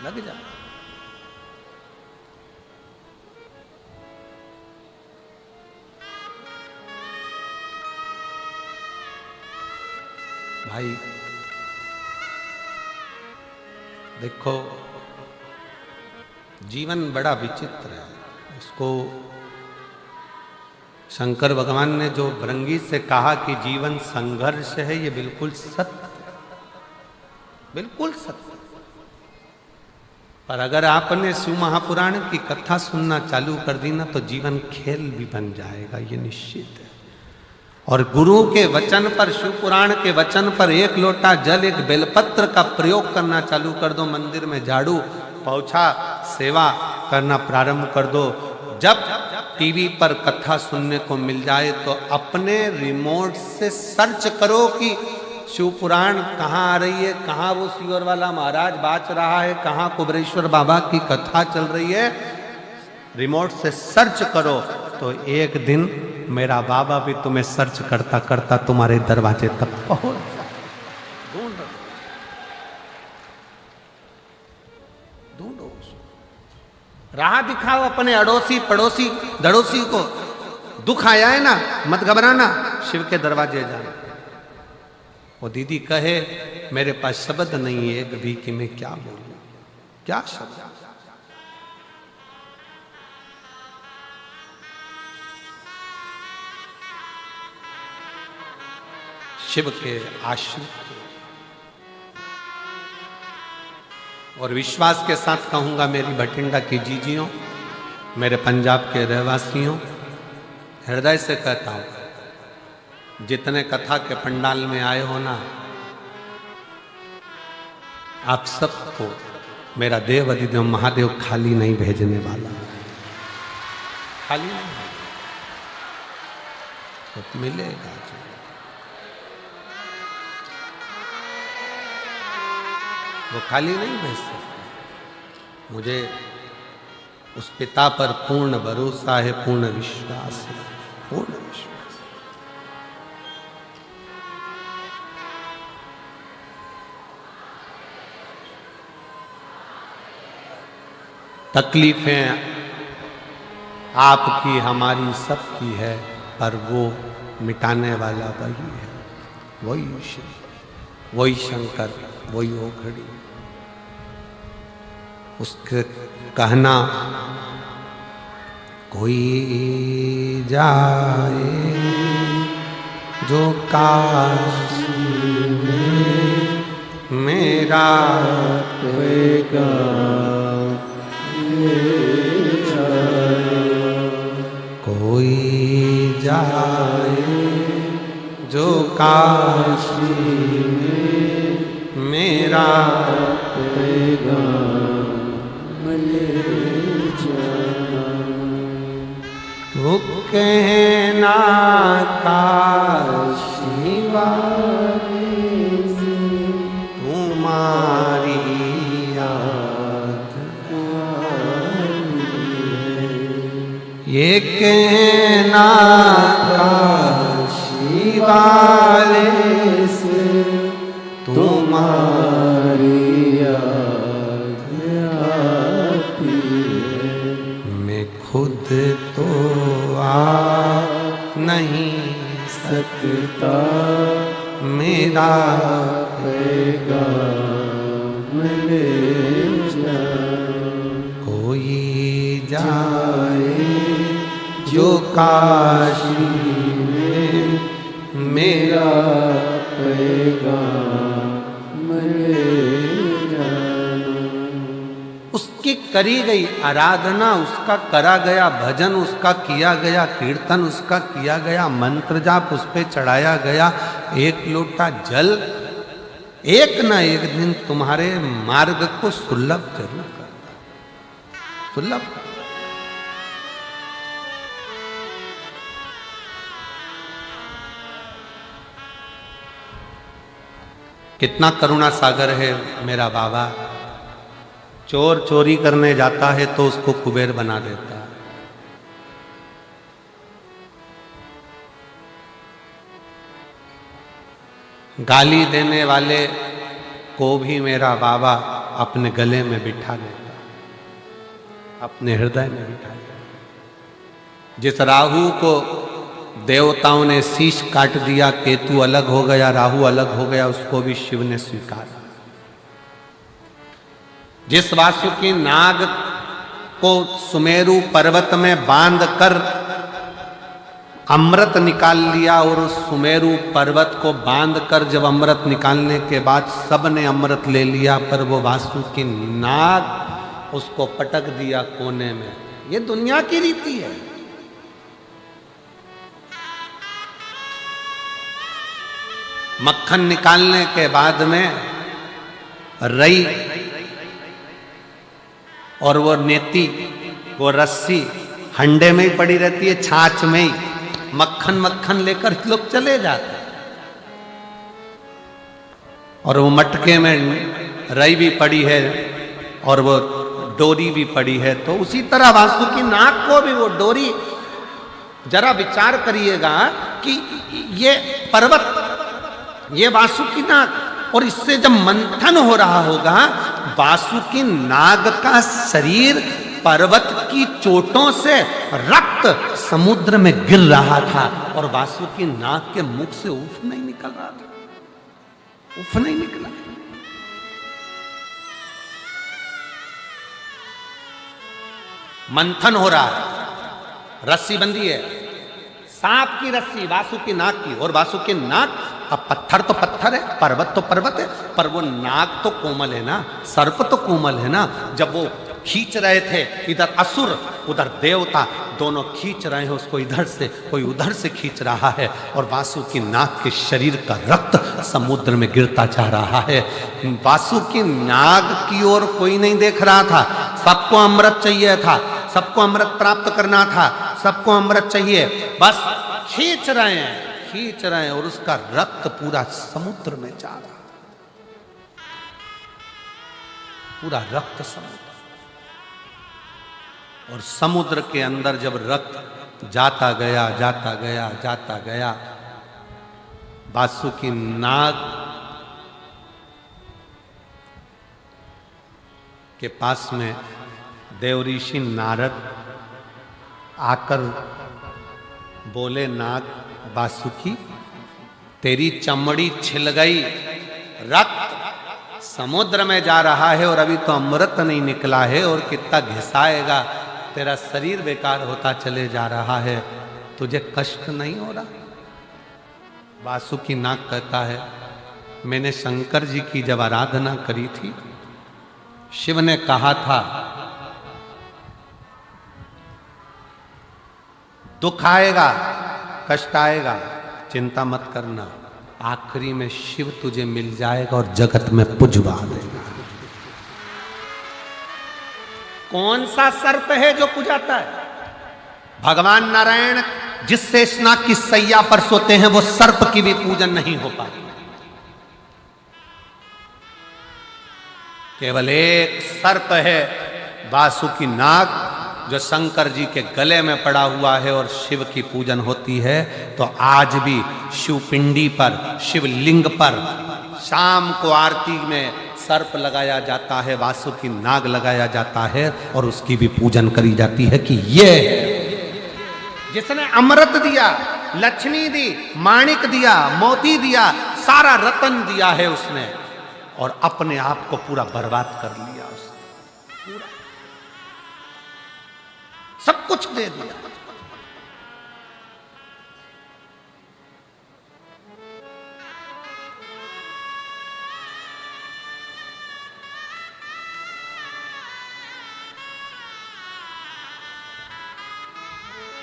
लग जा। भाई देखो जीवन बड़ा विचित्र है। इसको शंकर भगवान ने जो भृंगी से कहा कि जीवन संघर्ष है, ये बिल्कुल सत्य, बिल्कुल सत्य। पर अगर आपने शिव महापुराण की कथा सुनना चालू कर दी ना तो जीवन खेल भी बन जाएगा, ये निश्चित है। और गुरु के वचन पर, शिव पुराण के वचन पर एक लोटा जल, एक बेलपत्र का प्रयोग करना चालू कर दो, मंदिर में झाड़ू पोछा सेवा करना प्रारंभ कर दो। जब टीवी पर कथा सुनने को मिल जाए तो अपने रिमोट से सर्च करो कि शिव पुराण कहाँ आ रही है, कहाँ वो सीवर वाला महाराज बाच रहा है, कहाँ कुबरेश्वर बाबा की कथा चल रही है। रिमोट से सर्च करो तो एक दिन मेरा बाबा भी तुम्हें सर्च करता करता तुम्हारे दरवाजे तक पहुंच जाए। ढूंढो उसको, राह दिखाओ अपने अड़ोसी पड़ोसी दड़ोसी को। दुख आया है ना, मत घबराना, शिव के दरवाजे जाना। वो दीदी कहे मेरे पास शब्द नहीं है एक भी कि मैं क्या बोलूं, क्या शब्द। शिव के आश्रित और विश्वास के साथ कहूंगा मेरी भटिंडा की जीजियों, मेरे पंजाब के रहवासियों, हृदय से कहता हूं, जितने कथा के पंडाल में आए हो ना, आप सबको मेरा देव अधिदेव महादेव खाली नहीं भेजने वाला, खाली नहीं तो मिलेगा। वो खाली नहीं भेज सकते। मुझे उस पिता पर पूर्ण भरोसा है, पूर्ण विश्वास है, पूर्ण विश्वास। तकलीफें आपकी हमारी सबकी है, पर वो मिटाने वाला वही है, वही शिव, वही शंकर, वही ओघड़ी। उसके कहना कोई जाए जो काशी में मेरा होएगा, कोई जाए जो काशी में मेरा होएगा, मिले जाना। तो कहना काशी वाले से तुम्हारी याद ये कहना काशी वाले से तुम्हारी याद आती है। मैं खुद तो आ नहीं सकता, मेरा पैगाम ले जा। कोई जाए जो काशी में, मेरा पैगाम ले जाना। उसकी करी गई आराधना, उसका करा गया भजन, उसका किया गया कीर्तन, उसका किया गया मंत्र जाप, उस पे चढ़ाया गया एक लोटा जल एक न एक दिन तुम्हारे मार्ग को सुलभ जरूर करता, सुलभ करता। कितना करुणा सागर है मेरा बाबा। चोर चोरी करने जाता है तो उसको कुबेर बना देता है। गाली देने वाले को भी मेरा बाबा अपने गले में बिठा लेता, अपने हृदय में बिठा लेता। जिस राहु को देवताओं ने शीश काट दिया, केतु अलग हो गया, राहु अलग हो गया, उसको भी शिव ने स्वीकारा। जिस वासुकी नाग को सुमेरु पर्वत में बांध कर अमृत निकाल लिया, और उस सुमेरु पर्वत को बांध कर जब अमृत निकालने के बाद सब ने अमृत ले लिया, पर वो वासुकी नाग उसको पटक दिया कोने में। ये दुनिया की रीति है। मक्खन निकालने के बाद में रई और वो नेती, वो रस्सी हंडे में ही पड़ी रहती है, छाछ में ही। मक्खन मक्खन लेकर लोग चले जाते, और वो मटके में रई भी पड़ी है और वो डोरी भी पड़ी है। तो उसी तरह वासुकी नाग को भी वो डोरी, जरा विचार करिएगा कि ये पर्वत, ये वासुकी नाग, और इससे जब मंथन हो रहा होगा, वासुकी नाग का शरीर पर्वत की चोटों से रक्त समुद्र में गिर रहा था, और वासुकी नाग के मुख से उफ नहीं निकल रहा था, उफ नहीं निकला। मंथन हो रहा है, रस्सी बंधी है, सांप की रस्सी वासुकी नाग की, और वासुकी नाग, अब पत्थर तो पत्थर है, पर्वत तो पर्वत है, पर वो नाग तो कोमल है ना, सर्प तो कोमल है ना। जब वो खींच रहे थे, इधर असुर उधर देवता, दोनों खींच रहे हैं उसको, इधर से कोई उधर से खींच रहा है, और वासुकी नाग के शरीर का रक्त समुद्र में गिरता जा रहा है। वासुकी नाग की ओर कोई नहीं देख रहा था, सबको अमृत चाहिए था, सबको अमृत प्राप्त करना था, सबको अमृत चाहिए, बस खींच रहे हैं, खींच रहे हैं, और उसका रक्त पूरा समुद्र में जा रहा, पूरा रक्त समुद्र। और समुद्र के अंदर जब रक्त जाता गया, जाता गया, जाता गया, वासुकी नाग के पास में देव ऋषि नारद आकर बोले, नाग वासुकी, तेरी चमड़ी छिल गई, रक्त समुद्र में जा रहा है, और अभी तो अमृत नहीं निकला है, और कितना घिसाएगा, तेरा शरीर बेकार होता चले जा रहा है, तुझे कष्ट नहीं हो रहा? वासुकी नाग कहता है, मैंने शंकर जी की जब आराधना करी थी, शिव ने कहा था दुख आएगा, कष्ट आएगा, चिंता मत करना, आखिरी में शिव तुझे मिल जाएगा और जगत में पुजवा देगा। कौन सा सर्प है जो पुजाता है? भगवान नारायण जिस शेषनाग की सैया पर सोते हैं वो सर्प की भी पूजन नहीं हो पाती। केवल एक सर्प है वासुकी नाग जो शंकर जी के गले में पड़ा हुआ है और शिव की पूजन होती है। तो आज भी शिवपिंडी पर, शिवलिंग पर शाम को आरती में सर्प लगाया जाता है, वासुकी नाग लगाया जाता है और उसकी भी पूजन करी जाती है कि ये जिसने अमृत दिया, लक्ष्मी दी, माणिक दिया, मोती दिया, सारा रतन दिया है उसने, और अपने आप को पूरा बर्बाद कर लिया उसने, पूरा सब कुछ दे दिया।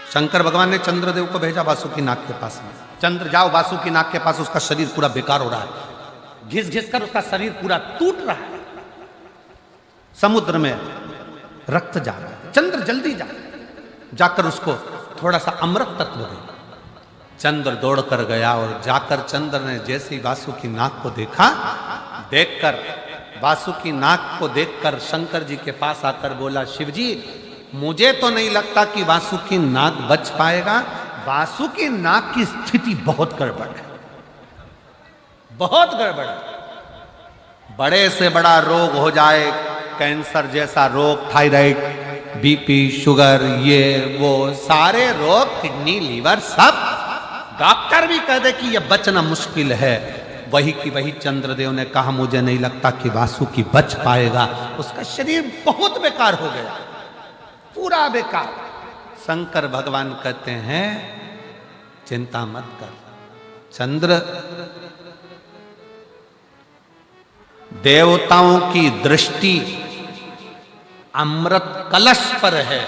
शंकर भगवान ने चंद्रदेव को भेजा वासुकी नाग के पास में, चंद्र जाओ वासुकी नाग के पास, उसका शरीर पूरा बेकार हो रहा है, घिस घिस कर उसका शरीर पूरा टूट रहा है, समुद्र में रक्त जा रहा है, चंद्र जल्दी जा, जाकर उसको थोड़ा सा अमृत तत्व दे। चंद्र दौड़ कर गया और जाकर चंद्र ने जैसे ही वासुकी नाग को देखा, देखकर वासुकी नाग को देखकर शंकर जी के पास आकर बोला, शिव जी मुझे तो नहीं लगता कि वासुकी नाग बच पाएगा, वासुकी नाग की स्थिति बहुत गड़बड़ है, बहुत गड़बड़ है। बड़े से बड़ा रोग हो जाए, कैंसर जैसा रोग, थायराइड, बीपी, शुगर, ये वो सारे रोग, किडनी, लीवर, सब डॉक्टर भी कह दे कि यह बचना मुश्किल है, वही की वही चंद्रदेव ने कहा मुझे नहीं लगता कि वासुकी बच पाएगा, उसका शरीर बहुत बेकार हो गया, पूरा बेकार। शंकर भगवान कहते हैं चिंता मत कर चंद्र, देवताओं की दृष्टि अमृत कलश पर है,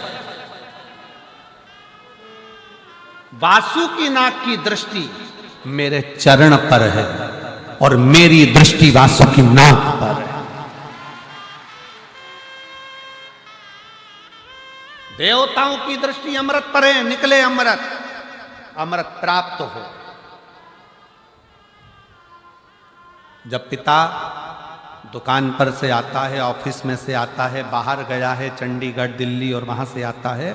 वासुकी नाग की दृष्टि मेरे चरण पर है और मेरी दृष्टि वासुकी नाग पर है। देवताओं की दृष्टि अमृत पर है, निकले अमृत, अमृत प्राप्त हो। जब पिता दुकान पर से आता है, ऑफिस में से आता है, बाहर गया है चंडीगढ़, दिल्ली और वहां से आता है,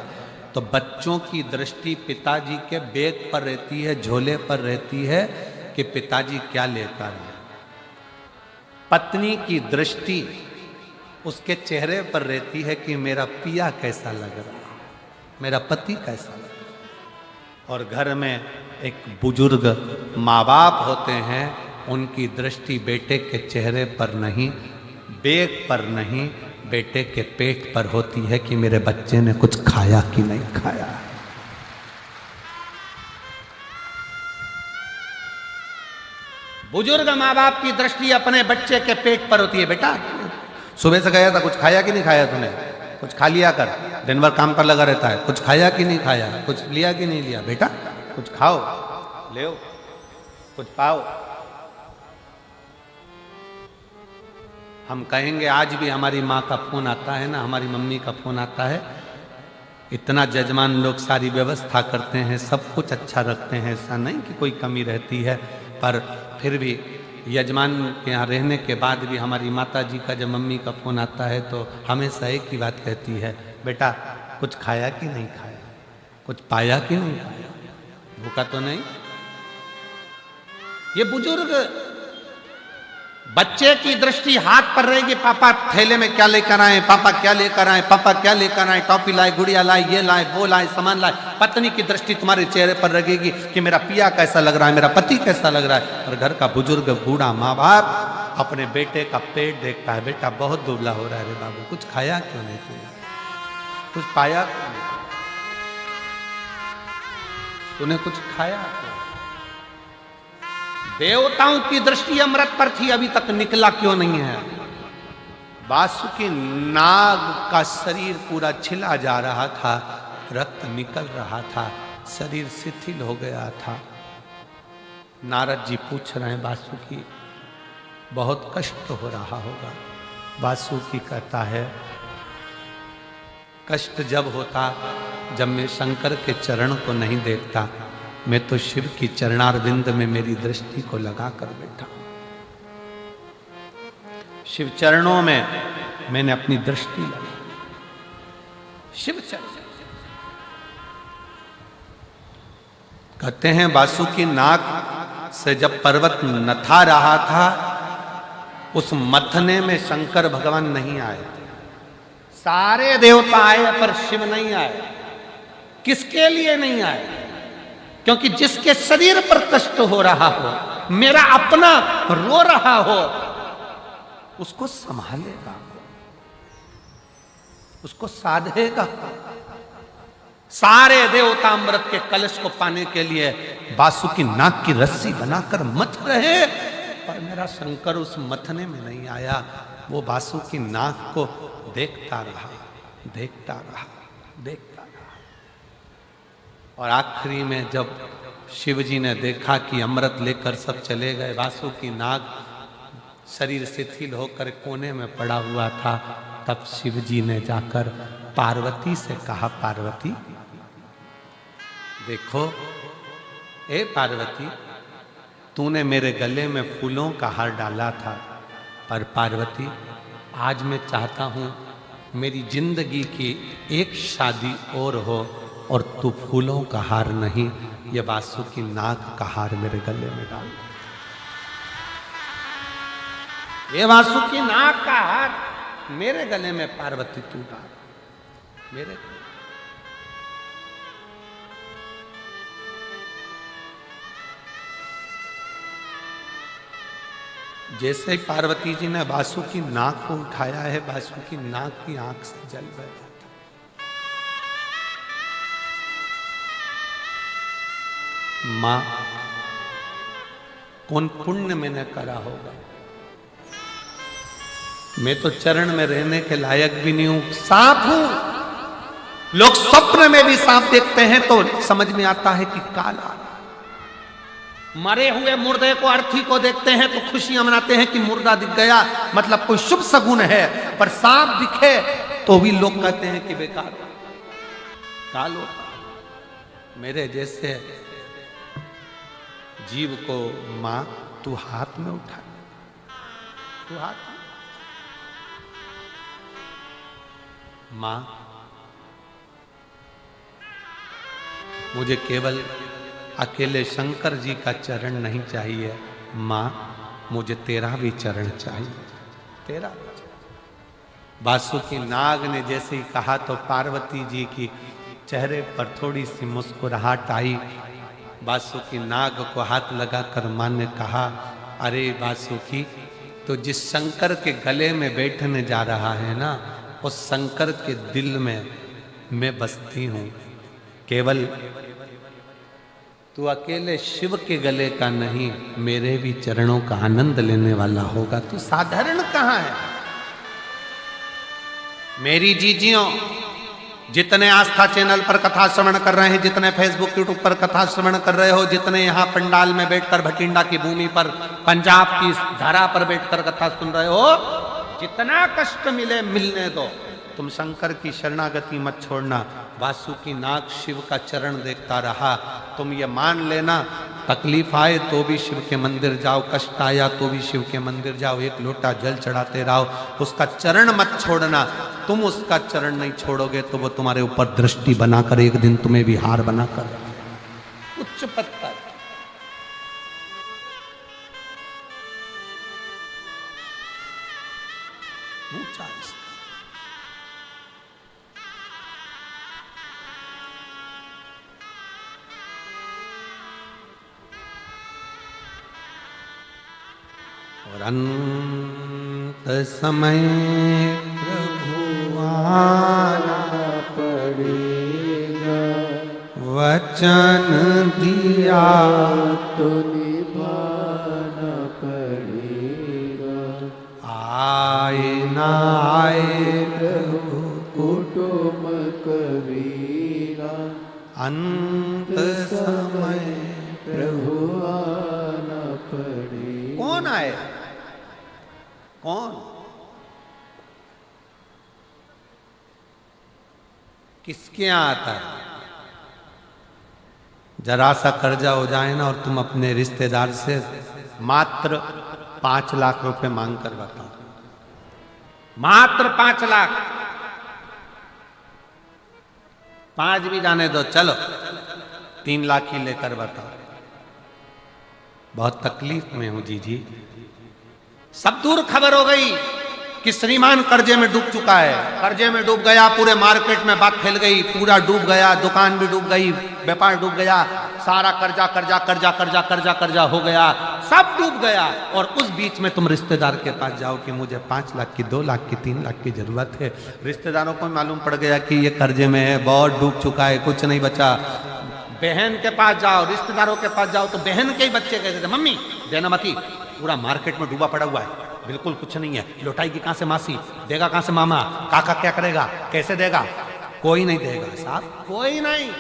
तो बच्चों की दृष्टि पिताजी के बैग पर रहती है, झोले पर रहती है कि पिताजी क्या लेकर आए। पत्नी की दृष्टि उसके चेहरे पर रहती है कि मेरा पिया कैसा लग रहा, मेरा पति कैसा लग रहा। और घर में एक बुजुर्ग माँ बाप होते हैं, उनकी दृष्टि बेटे के चेहरे पर नहीं, बैग पर नहीं, बेटे के पेट पर होती है कि मेरे बच्चे ने कुछ खाया कि नहीं खाया। बुजुर्ग माँ बाप की दृष्टि अपने बच्चे के पेट पर होती है, बेटा सुबह से गया था, कुछ खाया कि नहीं खाया तूने, कुछ खा लिया कर, दिन भर काम पर लगा रहता है, कुछ खाया कि नहीं खाया, कुछ लिया कि नहीं लिया, बेटा कुछ खाओ, ले कुछ पाओ। हम कहेंगे आज भी हमारी माँ का फोन आता है ना, हमारी मम्मी का फोन आता है, इतना जजमान लोग सारी व्यवस्था करते हैं, सब कुछ अच्छा रखते हैं, ऐसा नहीं कि कोई कमी रहती है, पर फिर भी यजमान के यहाँ रहने के बाद भी हमारी माता जी का जब मम्मी का फोन आता है तो हमेशा एक ही बात कहती है, बेटा कुछ खाया कि नहीं खाया, कुछ पाया कि नहीं पाया, भूखा तो नहीं। ये बुजुर्ग बच्चे की दृष्टि हाथ पर रहेगी, पापा थैले में क्या लेकर आए, पापा क्या लेकर आए, पापा क्या लेकर आए, टॉफी लाए, गुड़िया लाए, ये लाए, वो लाए, सामान लाए। पत्नी की दृष्टि तुम्हारे चेहरे पर रहेगी कि मेरा पिया कैसा लग रहा है, मेरा पति कैसा लग रहा है। और घर का बुजुर्ग बूढ़ा माँ बाप अपने बेटे का पेट देखता है, बेटा बहुत दुबला हो रहा है रे बाबू, कुछ खाया क्यों नहीं तूने, कुछ पाया क्यों नहीं, तूने कुछ खाया क्यों। देवताओं की दृष्टि अमृत पर थी, अभी तक निकला क्यों नहीं है। वासुकी नाग का शरीर पूरा छिला जा रहा था, रक्त निकल रहा था, शरीर शिथिल हो गया था। नारद जी पूछ रहे हैं वासुकी बहुत कष्ट हो रहा होगा। वासुकी कहता है कष्ट जब होता जब मैं शंकर के चरण को नहीं देखता, मैं तो शिव की चरणारविंद में मेरी दृष्टि को लगा कर बैठा हूं। शिव चरणों में मैंने अपनी दृष्टि लगाई। शिव चरण कहते हैं बासुकी नाग से जब पर्वत नथा रहा था, उस मथने में शंकर भगवान नहीं आए थे। सारे देवता आए पर शिव नहीं आए। किसके लिए नहीं आए? क्योंकि जिसके शरीर पर कष्ट हो रहा हो, मेरा अपना रो रहा हो, उसको संभालेगा, उसको साधेगा। सारे देवता अमृत के कलश को पाने के लिए बासुकी नाग की रस्सी बनाकर मथ रहे, पर मेरा शंकर उस मथने में नहीं आया। वो बासुकी नाग को देखता रहा, देखता रहा, देखता रहा। और आखिरी में जब शिवजी ने देखा कि अमृत लेकर सब चले गए, बासुकी नाग शरीर शिथिल होकर कोने में पड़ा हुआ था, तब शिवजी ने जाकर पार्वती से कहा, पार्वती देखो, ए पार्वती, तूने मेरे गले में फूलों का हार डाला था, पर पार्वती आज मैं चाहता हूं मेरी जिंदगी की एक शादी और हो और तू फूलों का हार नहीं, ये बासुकी नाग का हार मेरे गले में डाल। ये बासुकी नाग का हार मेरे गले में पार्वती तू डाल, मेरे गले। जैसे ही पार्वती जी ने बासुकी नाग को उठाया है, बासुकी नाग की आंख से जल बह रहा था। मां, कौन पुण्य मैंने करा होगा? मैं तो चरण में रहने के लायक भी नहीं हूं, सांप हूं। लोग स्वप्न में भी सांप देखते हैं तो समझ में आता है कि काल आ रहा। मरे हुए मुर्दे को, अर्थी को देखते हैं तो खुशियां मनाते हैं कि मुर्दा दिख गया, मतलब कोई शुभ सगुन है। पर सांप दिखे तो भी लोग कहते हैं कि बेकार काल होता। मेरे जैसे जीव को मां तू हाथ में उठा, तू हाथ में। मां, मुझे केवल अकेले शंकर जी का चरण नहीं चाहिए, मां मुझे तेरा भी चरण चाहिए, तेरा भी चरण। बासुकी नाग ने जैसे ही कहा तो पार्वती जी की चेहरे पर थोड़ी सी मुस्कुराहट आई। बासुकी नाग को हाथ लगाकर मां ने कहा, अरे बासुकी, तो जिस शंकर के गले में बैठने जा रहा है ना, उस शंकर के दिल में मैं बसती हूं। केवल तू अकेले शिव के गले का नहीं, मेरे भी चरणों का आनंद लेने वाला होगा। तू साधारण कहां है? मेरी जीजियों, जितने आस्था चैनल पर कथा श्रवण कर रहे हैं, जितने फेसबुक यूट्यूब पर कथा श्रवण कर रहे हो, जितने यहाँ पंडाल में बैठकर भटिंडा की भूमि पर पंजाब की धरा पर बैठकर कथा सुन रहे हो, जितना कष्ट मिले मिलने दो, तुम शंकर की शरणागति मत छोड़ना। बासुकी नाग शिव का चरण देखता रहा। तुम ये मान लेना, तकलीफ आए तो भी शिव के मंदिर जाओ, कष्ट आया तो भी शिव के मंदिर जाओ, एक लोटा जल चढ़ाते रहो, उसका चरण मत छोड़ना। तुम उसका चरण नहीं छोड़ोगे तो वो तुम्हारे ऊपर दृष्टि बनाकर एक दिन तुम्हें भी हार बनाकर उच्च पत्थर। ऊंचा और अंत समय प्रभु आना पड़ेगा, वचन दिया तो निभाना पड़ेगा। आए ना आए प्रभु कुटुंब कबीरा, अंत समय प्रभु आना पड़ेगा। कौन आए? कौन? किसके यहाँ आता है? जरा सा कर्जा हो जाए ना और तुम अपने रिश्तेदार से मात्र 5 लाख रुपए मांग कर बताओ, मात्र 5 लाख, 5 भी जाने दो, चलो 3 लाख ही लेकर बताओ। बहुत तकलीफ में हूं जी। सब दूर खबर हो गई कि श्रीमान कर्जे में डूब चुका है, कर्जे में डूब गया, पूरे मार्केट में बात फैल गई, पूरा डूब गया, दुकान भी डूब गई, व्यापार डूब गया, सारा कर्जा कर्जा कर्जा कर्जा कर्जा कर्जा हो गया, सब डूब गया। और उस बीच में तुम रिश्तेदार के पास जाओ कि मुझे 5 लाख की, 2 लाख की, 3 लाख की जरूरत है। रिश्तेदारों को मालूम पड़ गया कि ये कर्जे में है, बहुत डूब चुका है, कुछ नहीं बचा। बहन के पास जाओ, रिश्तेदारों के पास जाओ तो बहन के ही बच्चे कहते थे, मम्मी देना मती, पूरा मार्केट में डूबा पड़ा हुआ है, बिल्कुल कुछ नहीं है, लौटाएगी कहां से मासी, देगा कहां से मामा, काका क्या करेगा, कैसे देगा, कोई नहीं देगा साहब, कोई नहीं।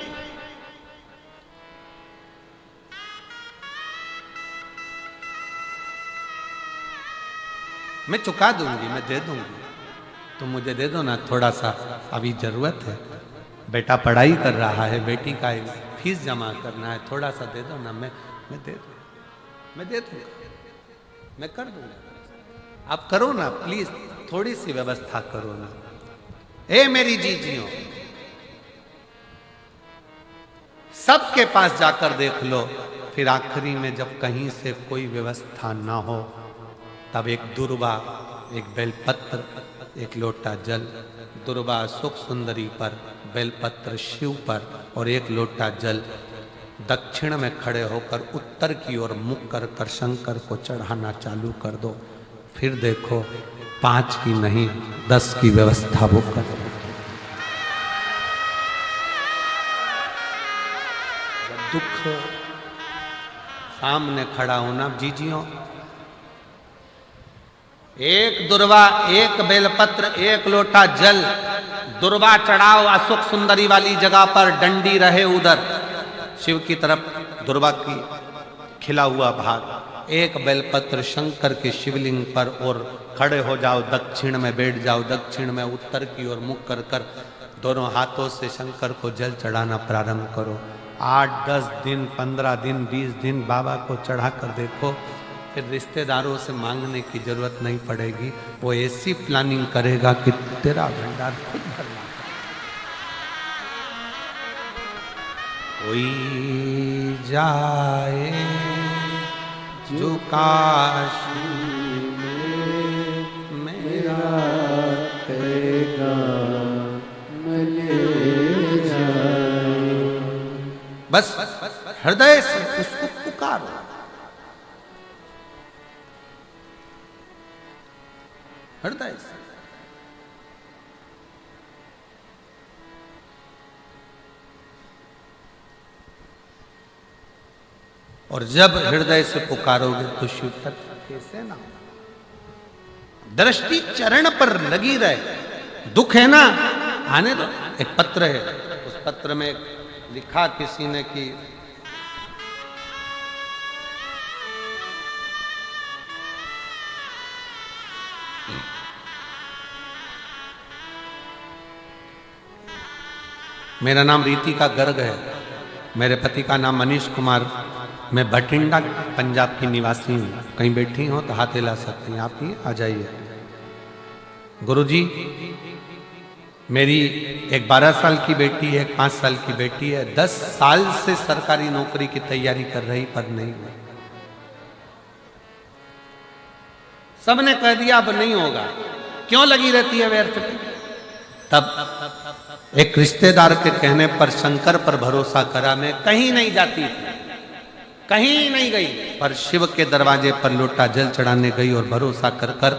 मैं चुका दूंगी, मैं दे दूंगी, तुम मुझे दे दो ना थोड़ा सा, अभी जरूरत है, बेटा पढ़ाई कर रहा है, बेटी का फीस जमा करना है, थोड़ा सा दे दो ना, मैं दे दूंगा, मैं दे दूंगा, मैं कर दूंगा, आप करो ना प्लीज, थोड़ी सी व्यवस्था करो ना। ए मेरी जीजियों, सबके पास जाकर देख लो, फिर आखिरी में जब कहीं से कोई व्यवस्था ना हो तब एक दुर्वा, एक बेलपत्र, एक लोटा जल, दुर्वा सुख सुंदरी पर, बेलपत्र शिव पर और एक लोटा जल दक्षिण में खड़े होकर उत्तर की ओर मुख कर कर शंकर को चढ़ाना चालू कर दो। फिर देखो 5 की नहीं 10 की व्यवस्था वो कर दो। दुख सामने खड़ा होना जीजियों, एक दुर्वा, एक बेलपत्र, एक लोटा जल, दुर्वा चढ़ाओ असुख सुंदरी वाली जगह पर, डंडी रहे उधर शिव की तरफ, दुर्वा की खिला हुआ भाग, एक बेलपत्र शंकर के शिवलिंग पर और खड़े हो जाओ, दक्षिण में बैठ जाओ, दक्षिण में उत्तर की ओर मुख कर कर दोनों हाथों से शंकर को जल चढ़ाना प्रारंभ करो। 8, 10 दिन, 15 दिन, 20 दिन बाबा को चढ़ा कर देखो, फिर रिश्तेदारों से मांगने की जरूरत नहीं पड़ेगी, वो ऐसी प्लानिंग करेगा कि तेरा भंडार खुद भरना। कोई जाए जो काशी में मेरा पैगाम ले जाए, बस हृदय से उसको पुकारो। हृदय से और जब हृदय से पुकारोगे तो शिव तत्व कैसे ना हो। दृष्टि चरण पर लगी रहे, दुख है ना आने दो। एक पत्र है, उस पत्र में लिखा किसी ने कि मेरा नाम रीति का गर्ग है, मेरे पति का नाम मनीष कुमार, मैं भटिंडा पंजाब की निवासी हूँ। कहीं बैठी हो तो हाथ हिला सकती हैं, आप ही आ जाइए। गुरुजी, मेरी एक 12 साल की बेटी है, एक 5 साल की बेटी है, 10 साल से सरकारी नौकरी की तैयारी कर रही पर नहीं हुई। सबने कह दिया अब नहीं होगा, क्यों लगी रहती है व्यर्थ की। तब एक रिश्तेदार के कहने पर शंकर पर भरोसा करा, मैं कहीं नहीं जाती थी, कहीं नहीं गई, पर शिव के दरवाजे पर लोटा जल चढ़ाने गई और भरोसा कर कर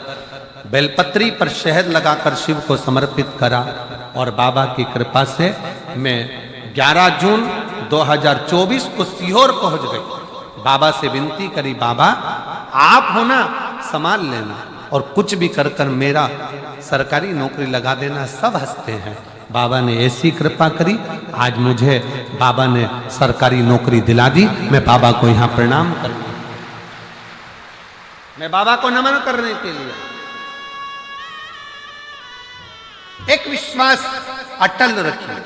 बेलपत्री पर शहद लगाकर शिव को समर्पित करा। और बाबा की कृपा से मैं 11 जून 2024 को सीहोर पहुंच गई। बाबा से विनती करी, बाबा आप हो ना, संभाल लेना और कुछ भी कर कर मेरा सरकारी नौकरी लगा देना। सब हंसते हैं। बाबा ने ऐसी कृपा करी, आज मुझे बाबा ने सरकारी नौकरी दिला दी। मैं बाबा को यहां प्रणाम करूं, मैं बाबा को नमन करने के लिए। एक विश्वास अटल रखिए,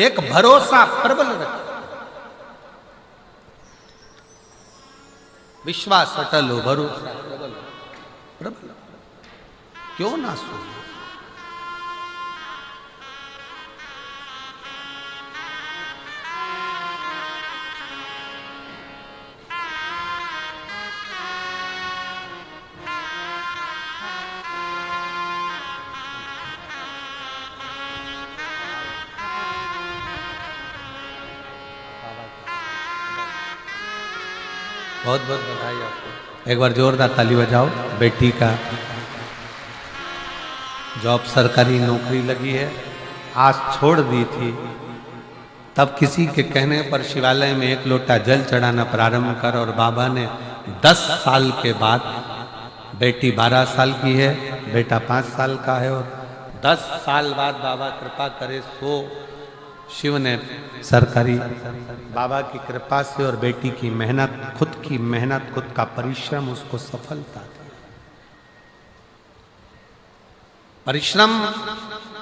एक भरोसा प्रबल रखिए। विश्वास अटल हो, भरोसा प्रबल हो, प्रबल हो। क्यों ना सो? बहुत बहुत बधाई आपको। एक बार जोरदार ताली बजाओ। बेटी का जॉब, सरकारी नौकरी लगी है, आज छोड़ दी थी, तब किसी के कहने पर शिवालय में 1 लोटा जल चढ़ाना प्रारंभ कर, और बाबा ने 10 साल के बाद, बेटी 12 साल की है, बेटा 5 साल का है, और 10 साल बाद बाबा कृपा करे सो शिव ने सरकारी, बाबा की कृपा से और बेटी की मेहनत, खुद की मेहनत, खुद का परिश्रम उसको सफलता दी। परिश्रम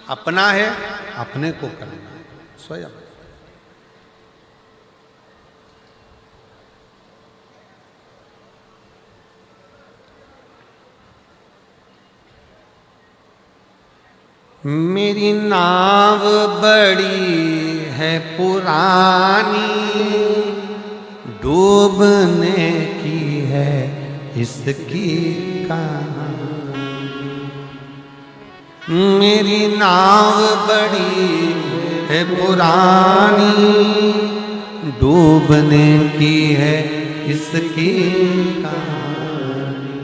अपना है, अपने को करना है, स्वयं। मेरी नाव बड़ी है पुरानी, डूबने की है इसकी कहानी। मेरी नाव बड़ी है पुरानी, डूबने की है इसकी कहानी।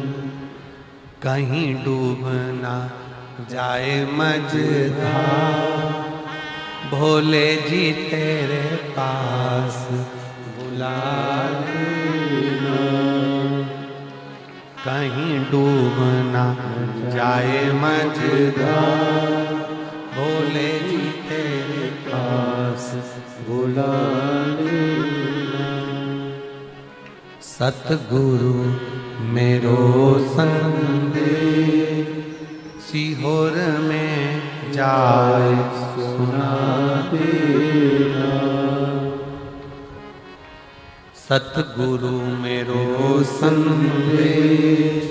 कहीं डूबना जाए मझधार, भोले जी तेरे पास बुला लेना। कहीं डूबना जाए मझधार, भोले जी तेरे पास बुला लेना। सतगुरु मेरो संदेश, सीहोर में जाए सुना देना। सतगुरु मेरो संदेश,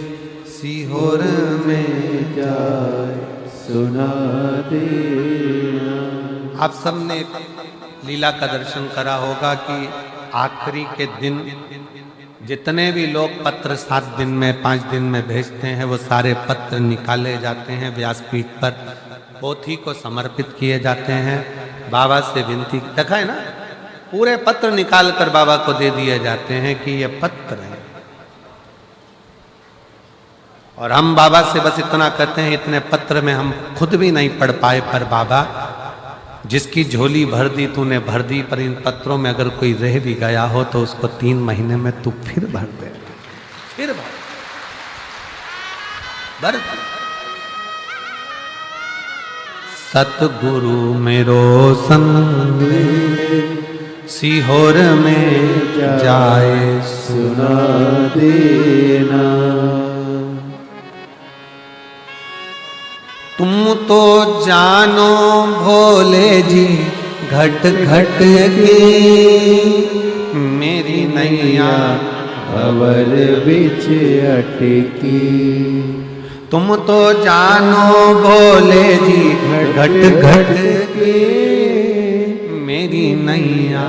सीहोर में जाए सुना देना। आप सबने लीला का दर्शन करा होगा कि आखिरी के दिन जितने भी लोग पत्र 7 दिन में, 5 दिन में भेजते हैं, वो सारे पत्र निकाले जाते हैं व्यासपीठ पर, पोथी को समर्पित किए जाते हैं। बाबा से विनती, देखा है ना, पूरे पत्र निकाल कर बाबा को दे दिए जाते हैं कि ये पत्र है। और हम बाबा से बस इतना कहते हैं, इतने पत्र में हम खुद भी नहीं पढ़ पाए, पर बाबा जिसकी झोली भर दी तूने भर दी, पर इन पत्रों में अगर कोई रह भी गया हो तो उसको 3 महीने में तू फिर भर दे, फिर भर। सतगुरु मेरो संदेश, सीहोर में जाए सुना देना। तुम तो जानो भोले जी घट घट की, मेरी नैया भंवर बिच अटकी। तुम तो जानो भोले जी घट घट की, मेरी नैया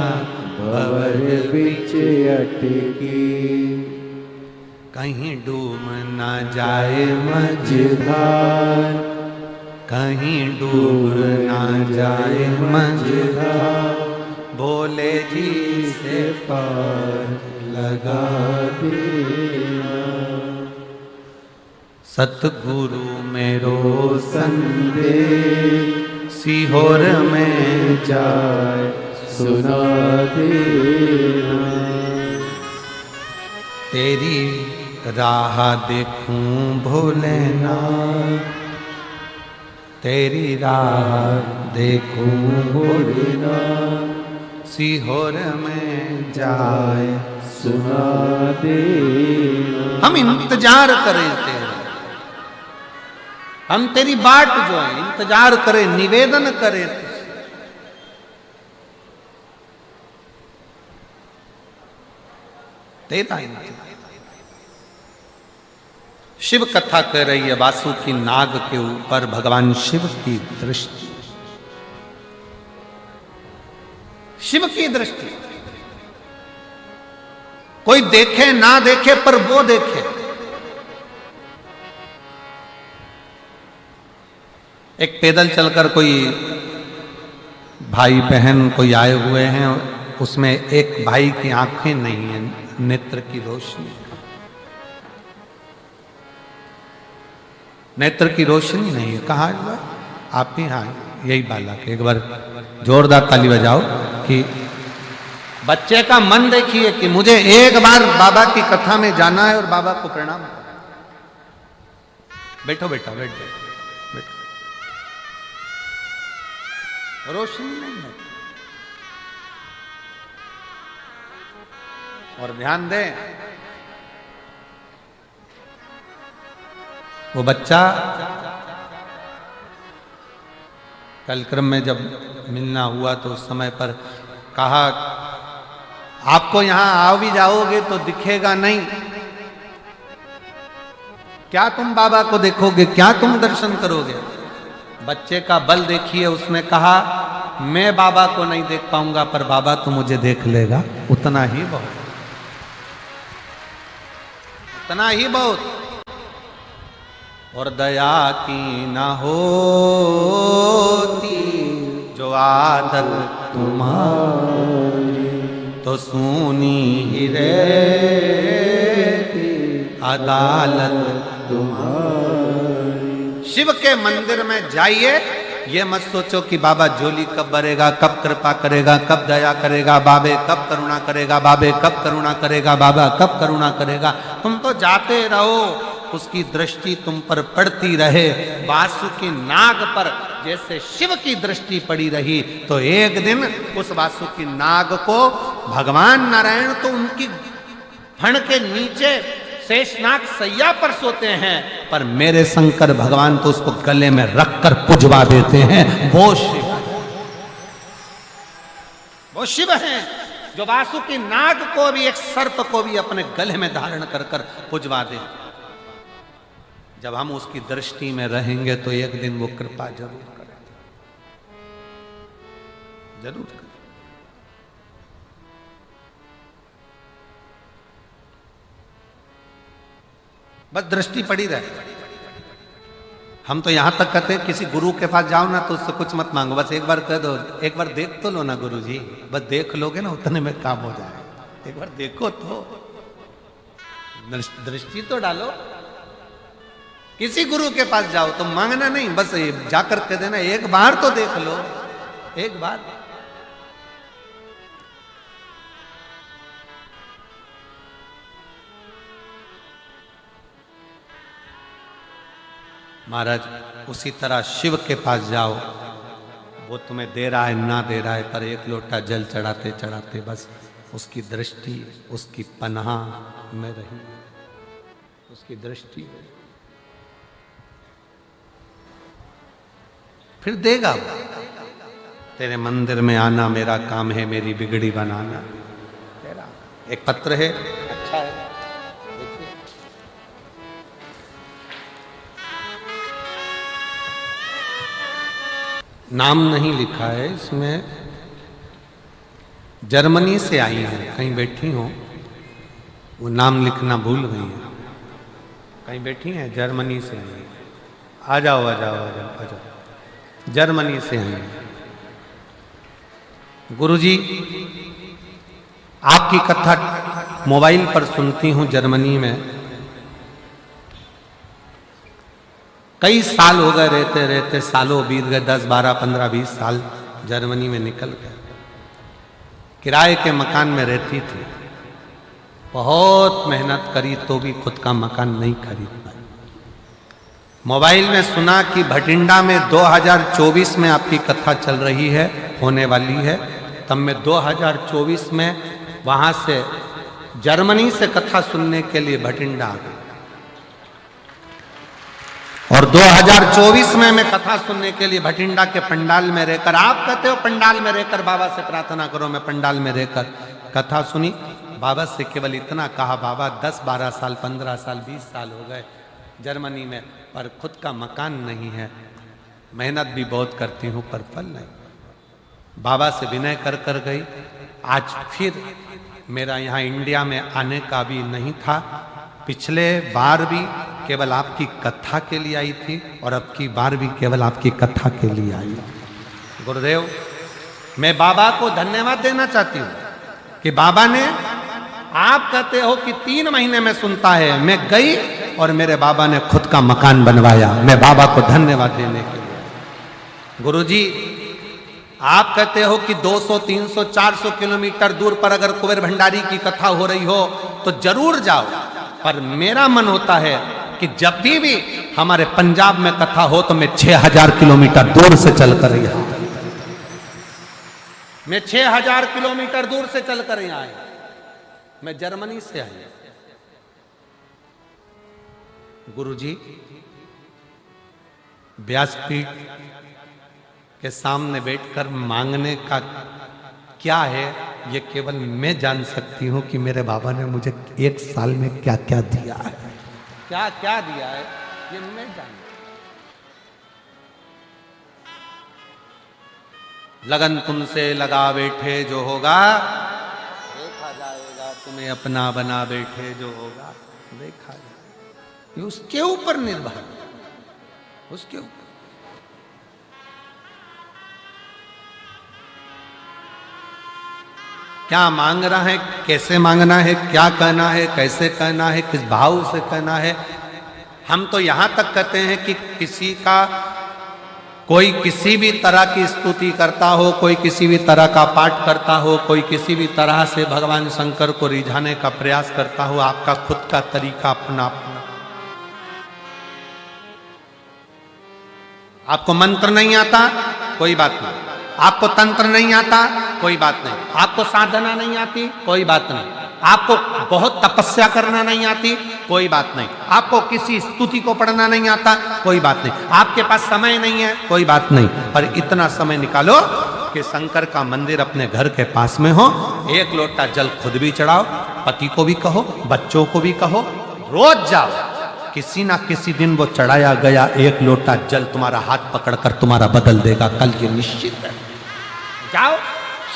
भंवर बिच अटकी। कहीं डूब ना जाए मझधार, कहीं डूब ना जाए मझधार, भोले जी से पार लगा देना। सतगुरु मेरो संदेश, सीहोर में जाए सुना देना। तेरी राह देखूं भोलेनाथ, तेरी राह देखूं भोलेनाथ, सीहोर में जाए सुना देना। हम इंतजार करें तेरा, हम तेरी बाट जो है इंतजार करें, निवेदन करें तुझसे। तेरा इंतजार। शिव कथा कह रही है वासुकी नाग के ऊपर भगवान शिव की दृष्टि, शिव की दृष्टि। कोई देखे ना देखे पर वो देखे। एक पैदल चलकर कोई भाई बहन कोई आए हुए हैं, उसमें एक भाई की आंखें नहीं है, नेत्र की रोशनी, नेत्र की रोशनी नहीं है। कहा आप ही? हाँ यही बालक। एक बार जोरदार ताली बजाओ कि बच्चे का मन देखिए कि मुझे एक बार बाबा की कथा में जाना है और बाबा को प्रणाम। बैठो बेटा, बैठ बैठो। रोशनी नहीं है। और ध्यान दें, वो बच्चा कल क्रम में जब मिलना हुआ तो उस समय पर कहा आपको यहां आओ भी जाओगे तो दिखेगा नहीं, क्या तुम बाबा को देखोगे, क्या तुम दर्शन करोगे? बच्चे का बल देखिए, उसने कहा मैं बाबा को नहीं देख पाऊंगा पर बाबा तो मुझे देख लेगा, उतना ही बहुत, उतना ही बहुत। और दया की ना होती जो आदत तुम्हारी तो सूनी ही रहती अदालत तुम्हारी। शिव के मंदिर में जाइए, ये मत सोचो कि बाबा झोली कब भरेगा, कब कृपा करेगा, कब दया करेगा, बाबे कब करुणा करेगा, बाबे कब करुणा करेगा, बाबा कब करुणा करेगा। तुम तो जाते रहो, उसकी दृष्टि तुम पर पड़ती रहे। वासुकी नाग पर जैसे शिव की दृष्टि पड़ी रही तो एक दिन उस वासुकी नाग को भगवान नारायण तो उनकी फण के नीचे शेषनाग सैया पर सोते हैं, पर मेरे शंकर भगवान तो उसको गले में रखकर पुजवा देते हैं। वो शिव, वो शिव हैं जो वासुकी नाग को भी, एक सर्प को भी अपने गले में धारण कर कर पुजवा दे। जब हम उसकी दृष्टि में रहेंगे तो एक दिन वो कृपा जरूर करेगा, जरूर करेगा। बस दृष्टि पड़ी रहे। हम तो यहां तक कहते हैं किसी गुरु के पास जाओ ना तो उससे कुछ मत मांगो, बस एक बार कह दो, एक बार देख तो लो ना गुरु जी, बस देख लोगे ना उतने में काम हो जाए। एक बार देखो तो, दृष्टि तो डालो। किसी गुरु के पास जाओ तो मांगना नहीं, बस जाकर कह देना एक बार तो देख लो, एक बार। महाराज उसी तरह शिव के पास जाओ, वो तुम्हें दे रहा है ना दे रहा है, पर एक लोटा जल चढ़ाते चढ़ाते बस उसकी दृष्टि, उसकी पनाह में रही, उसकी दृष्टि फिर देगा। तेरे मंदिर में आना मेरा काम है, मेरी बिगड़ी बनाना तेरा। एक पत्र है, अच्छा है, देखिए। नाम नहीं लिखा है इसमें, जर्मनी से आई हैं, कहीं बैठी हो, वो नाम लिखना भूल गई हैं, कहीं बैठी हैं, जर्मनी से आई हैं। आ जाओ आ जाओ आ जाओ आ जाओ, जर्मनी से हैं। गुरुजी आपकी कथा मोबाइल पर सुनती हूं जर्मनी में, कई साल हो गए, रहते रहते सालों बीत गए, 10, 12, 15, 20 साल जर्मनी में निकल गए। किराए के मकान में रहती थी, बहुत मेहनत करी तो भी खुद का मकान नहीं खरीद पाई। मोबाइल में सुना कि भटिंडा में 2024 में आपकी कथा चल रही है, होने वाली है, तब मैं 2024 में वहां से जर्मनी से कथा सुनने के लिए भटिंडा आ गया। और 2024 में मैं कथा सुनने के लिए भटिंडा के पंडाल में रहकर, आप कहते हो पंडाल में रहकर बाबा से प्रार्थना करो, मैं पंडाल में रहकर कथा सुनी। बाबा से केवल इतना कहा, बाबा 10, 12 साल, 15 साल, 20 साल हो गए, जर्मनी में, पर खुद का मकान नहीं है। मेहनत भी बहुत करती हूँ पर फल नहीं। बाबा से विनय कर कर गई। आज फिर मेरा यहाँ इंडिया में आने का भी नहीं था। पिछले बार भी केवल आपकी कथा के लिए आई थी और अब की बार भी केवल आपकी कथा के लिए आई। गुरुदेव, मैं बाबा को धन्यवाद देना चाहती हूँ कि बाबा ने, आप कहते हो कि 3 महीने में सुनता है, मैं गई और मेरे बाबा ने खुद का मकान बनवाया। मैं बाबा को धन्यवाद देने के लिए। गुरुजी, आप कहते हो कि 200, 300, 400 किलोमीटर दूर पर अगर कुबेर भंडारी की कथा हो रही हो तो जरूर जाओ, पर मेरा मन होता है कि जब भी हमारे पंजाब में कथा हो तो मैं 6000 किलोमीटर दूर से चलकर यहाँ, मैं 6000 किलोमीटर दूर से चलकर यहाँ आया। मैं जर्मनी से आया। गुरुजी, व्यासपीठ के सामने बैठकर मांगने का क्या है, ये केवल मैं जान सकती हूं कि मेरे बाबा ने मुझे 1 साल में क्या क्या दिया है, क्या क्या दिया है, ये मैं जानता। लगन तुमसे लगा बैठे जो होगा देखा जाएगा, तुम्हें अपना बना बैठे जो होगा देखा जाएगा। ये उसके ऊपर निर्भर, उसके ऊपर। क्या मांग रहा है, कैसे मांगना है, क्या कहना है, कैसे कहना है, किस भाव से कहना है। हम तो यहां तक कहते हैं कि किसी का, कोई किसी भी तरह की स्तुति करता हो, कोई किसी भी तरह का पाठ करता हो, कोई किसी भी तरह से भगवान शंकर को रिझाने का प्रयास करता हो, आपका खुद का तरीका अपना अपना। आपको मंत्र नहीं आता, कोई बात नहीं। आपको तंत्र नहीं आता, कोई बात नहीं। आपको साधना नहीं आती, कोई बात नहीं। आपको बहुत तपस्या करना नहीं आती, कोई बात नहीं। आपको किसी स्तुति को पढ़ना नहीं आता, कोई बात नहीं। आपके पास समय नहीं है, कोई बात नहीं। पर इतना समय निकालो कि शंकर का मंदिर अपने घर के पास में हो, 1 लोटा जल खुद भी चढ़ाओ, पति को भी कहो, बच्चों को भी कहो, रोज जाओ। किसी ना किसी दिन वो चढ़ाया गया 1 लोटा जल तुम्हारा हाथ पकड़कर तुम्हारा बदल देगा, कल ये निश्चित है। जाओ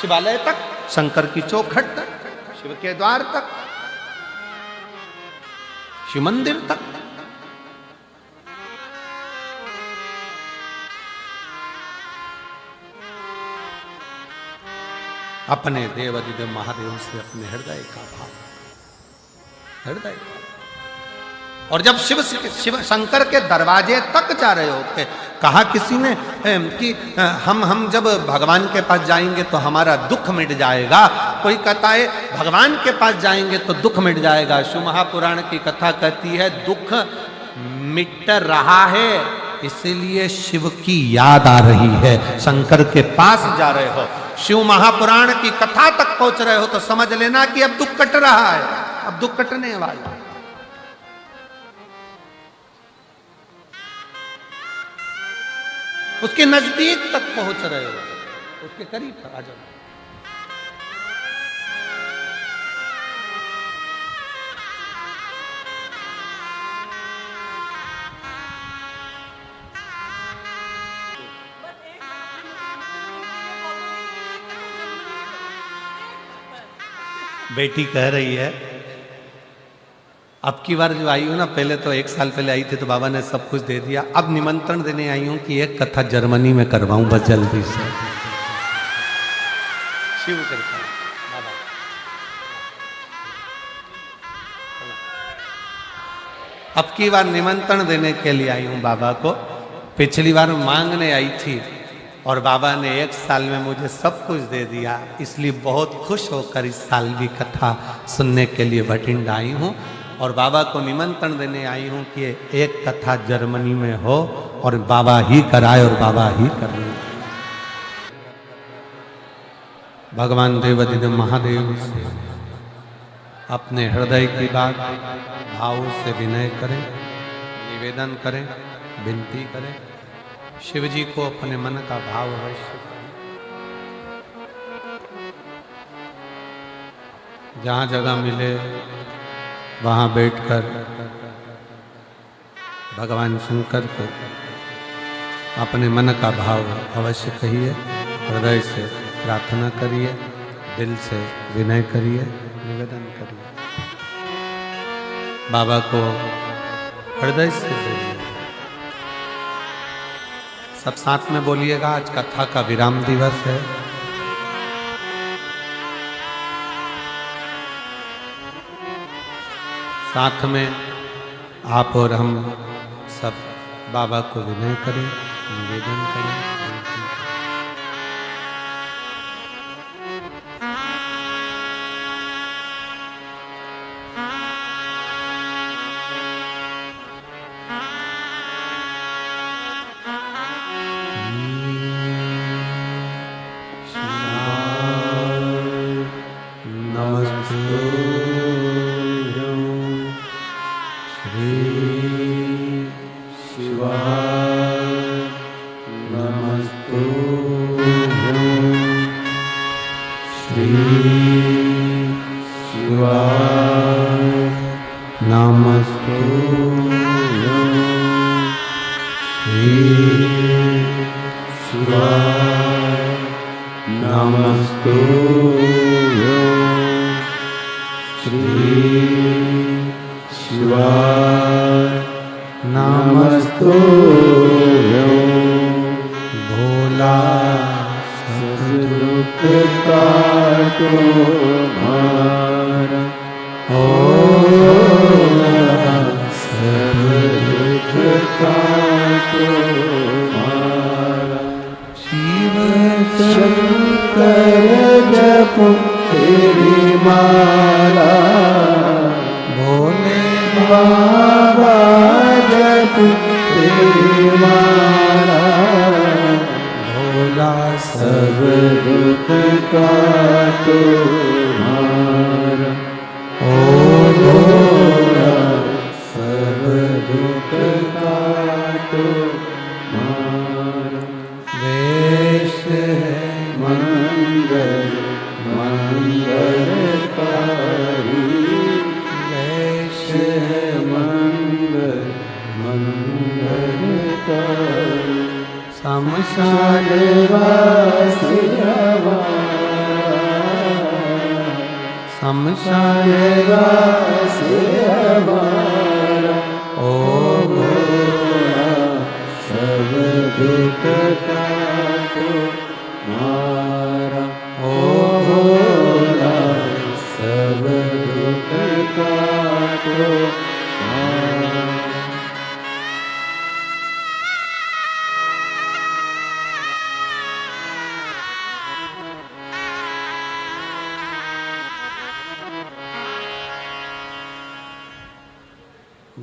शिवालय तक, शंकर की चौखट तक, शिव के द्वार तक, शिव मंदिर तक। अपने देवादिदेव महादेव से अपने हृदय का भाव, हृदय का। और जब शिव शंकर के दरवाजे तक जा रहे होते, कहा किसी ने कि हम जब भगवान के पास जाएंगे तो हमारा दुख मिट जाएगा। कोई कहता है भगवान के पास जाएंगे तो दुख मिट जाएगा। शिव महापुराण की कथा कहती है दुख मिट रहा है, इसलिए शिव की याद आ रही है। शंकर के पास जा रहे हो, शिव महापुराण की कथा तक पहुंच रहे हो तो समझ लेना कि अब दुख कट रहा है, अब दुख कटने वाला। उसके नजदीक तक पहुंच रहे हो, उसके करीब आ जाओ। बेटी कह रही है अब की बार जो आई हूं ना, पहले तो 1 साल पहले आई थी तो बाबा ने सब कुछ दे दिया। अब निमंत्रण देने आई हूं कि एक कथा जर्मनी में करवाऊं बस जल्दी से। शिव कृपा बाबा। अब की बार निमंत्रण देने के लिए आई हूं बाबा को। पिछली बार मांगने आई थी और बाबा ने 1 साल में मुझे सब कुछ दे दिया, इसलिए बहुत खुश होकर इस साल भी कथा सुनने के लिए भटिंडा आई हूँ। और बाबा को निमंत्रण देने आई हूँ कि एक कथा जर्मनी में हो और बाबा ही कराए और बाबा ही कर ले। भगवान देवादिदेव महादेव से अपने हृदय की बात भाव से विनय करें, निवेदन करें, विनती करें। शिव जी को अपने मन का भाव अवश्य करें। जहाँ जगह मिले वहाँ बैठकर भगवान शंकर को अपने मन का भाव अवश्य कहिए, हृदय से प्रार्थना करिए, दिल से विनय करिए, निवेदन करिए। बाबा को हृदय से बोलिए, सब साथ में बोलिएगा। आज कथा का विराम दिवस है। साथ में आप और हम सब बाबा को विनय करें, निवेदन करें।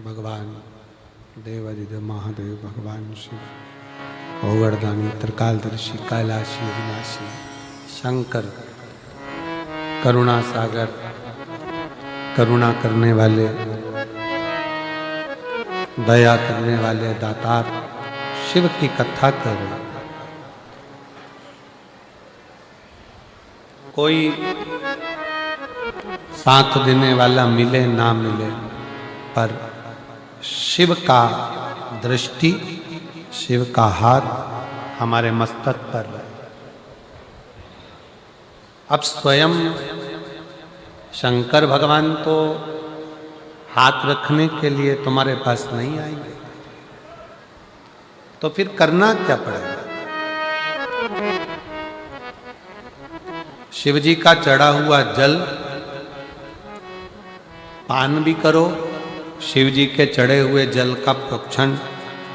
भगवान देवादिदेव महादेव, भगवान शिव, ओवरदानी, त्रिकालदर्शी, कैलाशी, अविनाशी, शंकर, करुणा सागर, करुणा करने वाले, दया करने वाले दातार शिव की कथा कर रहे। कोई साथ देने वाला मिले ना मिले, पर शिव का दृष्टि, शिव का हाथ हमारे मस्तक पर है। अब स्वयं शंकर भगवान तो हाथ रखने के लिए तुम्हारे पास नहीं आएंगे, तो फिर करना क्या पड़ेगा? शिव जी का चढ़ा हुआ जल पान भी करो, शिव जी के चढ़े हुए जल का प्रोक्षण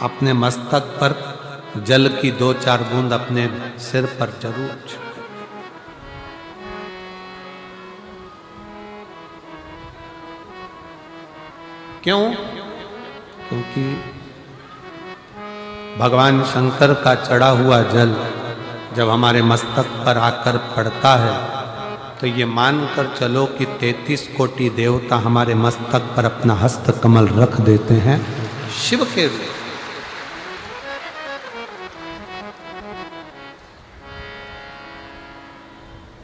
अपने मस्तक पर, जल की 2-4 बूंद अपने सिर पर जरूर छिड़को। क्यों? क्योंकि भगवान शंकर का चढ़ा हुआ जल जब हमारे मस्तक पर आकर पड़ता है, तो ये मानकर चलो कि 33 कोटि देवता हमारे मस्तक पर अपना हस्त कमल रख देते हैं शिव के रूप।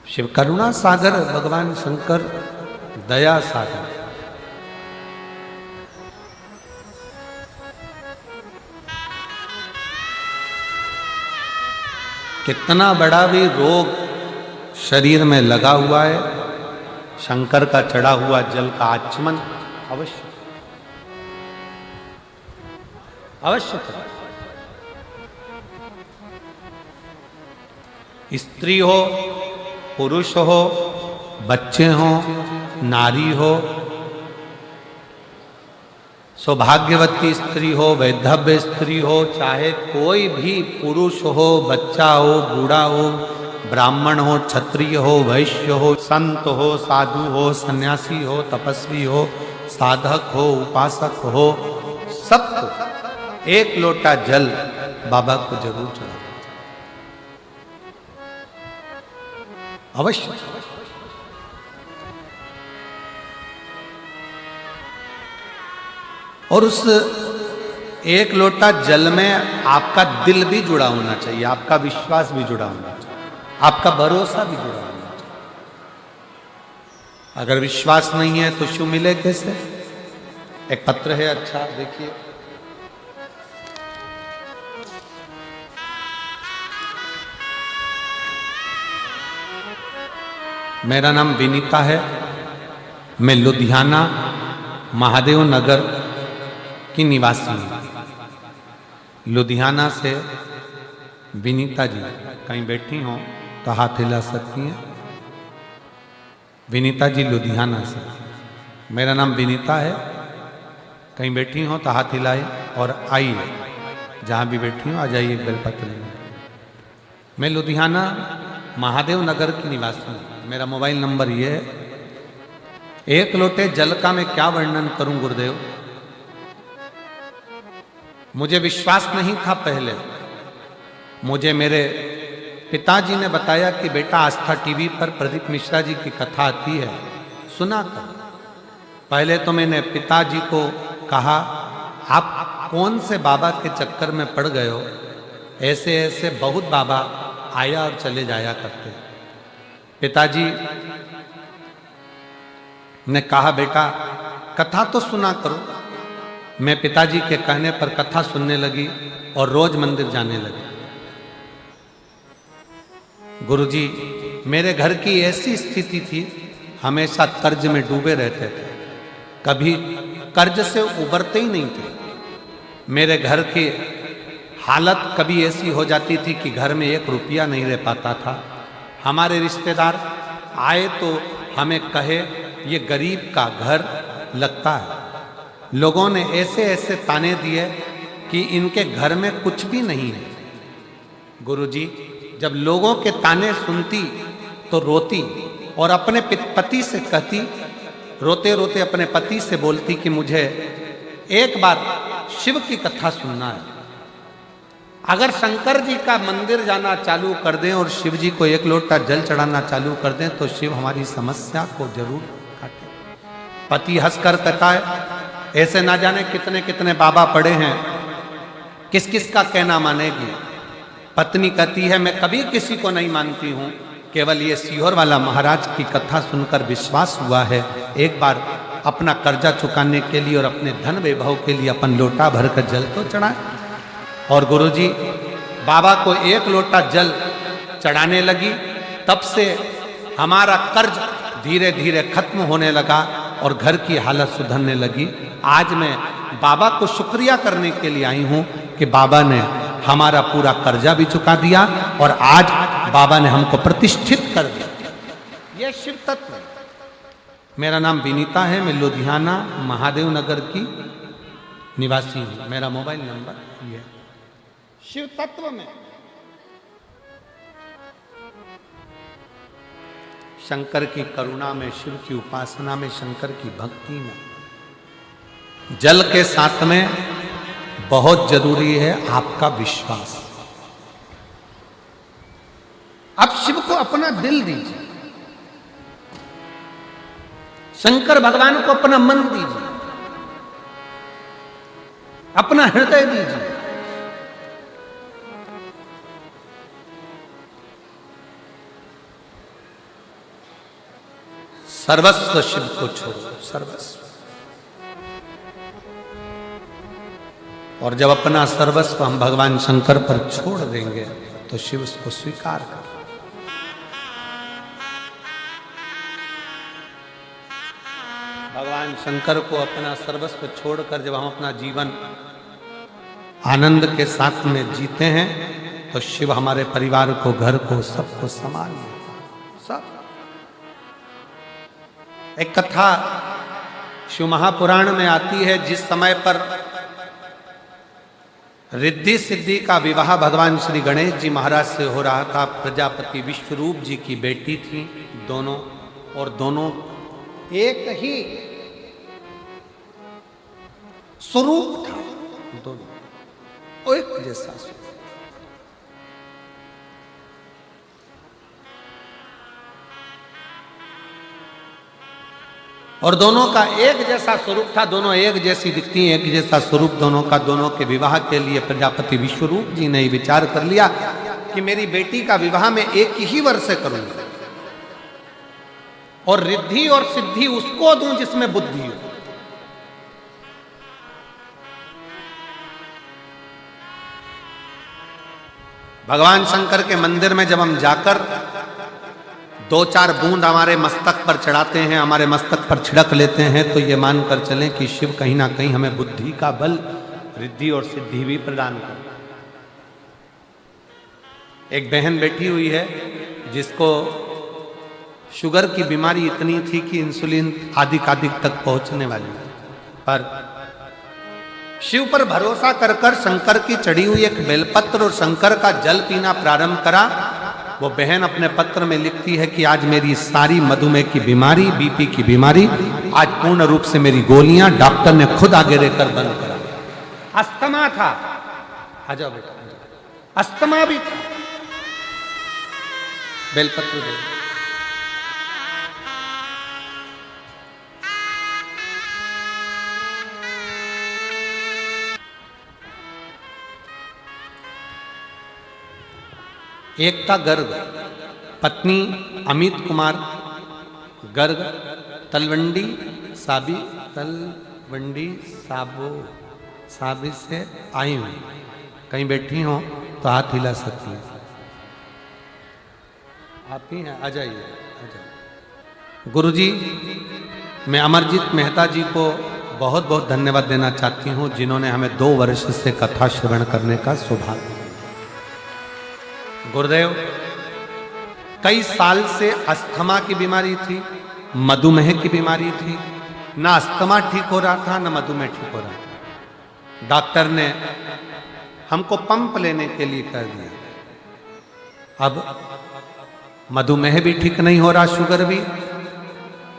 शिव करुणा सागर, भगवान शंकर दया सागर। कितना बड़ा भी रोग शरीर में लगा हुआ है, शंकर का चढ़ा हुआ जल का आचमन अवश्य अवश्य करें। स्त्री हो, पुरुष हो, बच्चे हो, नारी हो, सौभाग्यवती स्त्री हो, वैधव्य स्त्री हो, चाहे कोई भी पुरुष हो, बच्चा हो, बूढ़ा हो, ब्राह्मण हो, क्षत्रिय हो, वैश्य हो, संत हो, साधु हो, सन्यासी हो, तपस्वी हो, साधक हो, उपासक हो, सबको एक लोटा जल बाबा को जरूर चढ़ाना अवश्य। और उस एक लोटा जल में आपका दिल भी जुड़ा होना चाहिए, आपका विश्वास भी जुड़ा होना चाहिए, आपका भरोसा भी जुड़ा होना चाहिए। अगर विश्वास नहीं है तो शिव मिले कैसे? एक पत्र है, अच्छा देखिए। मेरा नाम विनीता है, मैं लुधियाना महादेव नगर की निवासी हूँ। लुधियाना से विनीता जी कहीं बैठी हो तो हाथ हिला सकती हैं। विनीता जी लुधियाना से, मेरा नाम विनीता है, कहीं बैठी हो तो हाथ हिलाए और आइए, जहाँ भी बैठी हो आ जाइए बेलपत्र लेने। मैं लुधियाना महादेव नगर की निवासी हूँ। मेरा मोबाइल नंबर ये है। एक लोटे जल का मैं क्या वर्णन करूं गुरुदेव, मुझे विश्वास नहीं था पहले। मुझे मेरे पिताजी ने बताया कि बेटा आस्था टीवी पर प्रदीप मिश्रा जी की कथा आती है, सुना कर। पहले तो मैंने पिताजी को कहा, आप कौन से बाबा के चक्कर में पड़ गए हो, ऐसे ऐसे बहुत बाबा आया और चले जाया करते। पिताजी ने कहा, बेटा कथा तो सुना करो। मैं पिताजी के कहने पर कथा सुनने लगी और रोज मंदिर जाने लगी। गुरुजी, मेरे घर की ऐसी स्थिति थी, हमेशा कर्ज में डूबे रहते थे, कभी कर्ज से उबरते ही नहीं थे। मेरे घर की हालत कभी ऐसी हो जाती थी कि घर में 1 रुपया नहीं रह पाता था। हमारे रिश्तेदार आए तो हमें कहे ये गरीब का घर लगता है। लोगों ने ऐसे ऐसे ताने दिए कि इनके घर में कुछ भी नहीं है। गुरुजी, जब लोगों के ताने सुनती तो रोती और अपने पति से कहती, रोते रोते अपने पति से बोलती कि मुझे एक बार शिव की कथा सुनना है। अगर शंकर जी का मंदिर जाना चालू कर दें और शिव जी को 1 लोटा जल चढ़ाना चालू कर दें तो शिव हमारी समस्या को जरूर काटे। पति हंसकर कहता है, ऐसे ना जाने कितने कितने बाबा पड़े हैं, किस किस का कहना मानेगी। पत्नी कहती है, मैं कभी किसी को नहीं मानती हूँ, केवल ये सीहोर वाला महाराज की कथा सुनकर विश्वास हुआ है। एक बार अपना कर्जा चुकाने के लिए और अपने धन वैभव के लिए अपन लोटा भर कर जल तो चढ़ाए। और गुरुजी, बाबा को 1 लोटा जल चढ़ाने लगी, तब से हमारा कर्ज धीरे धीरे खत्म होने लगा और घर की हालत सुधरने लगी। आज मैं बाबा को शुक्रिया करने के लिए आई हूँ कि बाबा ने हमारा पूरा कर्जा भी चुका दिया और आज बाबा ने हमको प्रतिष्ठित कर दिया। यह शिव तत्व है। मेरा नाम विनीता है, मैं लुधियाना महादेव नगर की निवासी हूँ। मेरा मोबाइल नंबर ये। शिव तत्व में, शंकर की करुणा में, शिव की उपासना में, शंकर की भक्ति में, जल के साथ में बहुत जरूरी है आपका विश्वास। आप शिव को अपना दिल दीजिए, शंकर भगवान को अपना मन दीजिए, अपना हृदय दीजिए। सर्वस्व शिव को छोड़ो, सर्वस्व। और जब अपना सर्वस्व हम भगवान शंकर पर छोड़ देंगे तो शिव उसको स्वीकार कर। भगवान शंकर को अपना सर्वस्व छोड़कर जब हम अपना जीवन आनंद के साथ में जीते हैं तो शिव हमारे परिवार को, घर को, सबको संभाल लेता है, सब। एक कथा शिव महापुराण में आती है, जिस समय पर रिद्धि सिद्धि का विवाह भगवान श्री गणेश जी महाराज से हो रहा था। प्रजापति विश्वरूप जी की बेटी थी दोनों, और दोनों एक ही स्वरूप था, दोनों एक जैसा स्वरूप। और दोनों का एक जैसा स्वरूप था, दोनों एक जैसी दिखती, एक जैसा स्वरूप दोनों का। दोनों के विवाह के लिए प्रजापति विश्वरूप जी ने विचार कर लिया कि मेरी बेटी का विवाह मैं एक ही वर्ष से करूंगा, और रिद्धि और सिद्धि उसको दूं जिसमें बुद्धि हो। भगवान शंकर के मंदिर में जब हम जाकर 2-4 बूंद हमारे मस्तक पर चढ़ाते हैं, हमारे मस्तक पर छिड़क लेते हैं, तो ये मानकर चलें कि शिव कहीं ना कहीं हमें बुद्धि का बल, रिद्धि और सिद्धि भी प्रदान कर। एक बहन बैठी हुई है जिसको शुगर की बीमारी इतनी थी कि इंसुलिन आदि तक पहुंचने वाली, पर शिव पर भरोसा कर कर शंकर की चढ़ी हुई एक बेलपत्र और शंकर का जल पीना प्रारंभ करा। वो बहन अपने पत्र में लिखती है कि आज मेरी सारी मधुमेह की बीमारी, बीपी की बीमारी, आज पूर्ण रूप से मेरी गोलियां डॉक्टर ने खुद आगे रहकर बंद करा। अस्थमा था, आजा बेटा, अस्थमा भी था, बेलपत्र दे। एक था गर्ग, पत्नी अमित कुमार गर्ग, तलवंडी साबी से आई हूँ। कहीं बैठी हो तो हाथ हिला सकती है। आप ही हैं, आ जाइए, आ जाइए। गुरुजी, मैं अमरजीत मेहता जी को बहुत बहुत धन्यवाद देना चाहती हूँ, जिन्होंने हमें 2 वर्ष से कथा श्रवण करने का सौभाग्य दिया। गुरुदेव, कई साल से अस्थमा की बीमारी थी, मधुमेह की बीमारी थी, ना अस्थमा ठीक हो रहा था, ना मधुमेह ठीक हो रहा था। डॉक्टर ने हमको पंप लेने के लिए कह दिया। अब मधुमेह भी ठीक नहीं हो रहा, शुगर भी,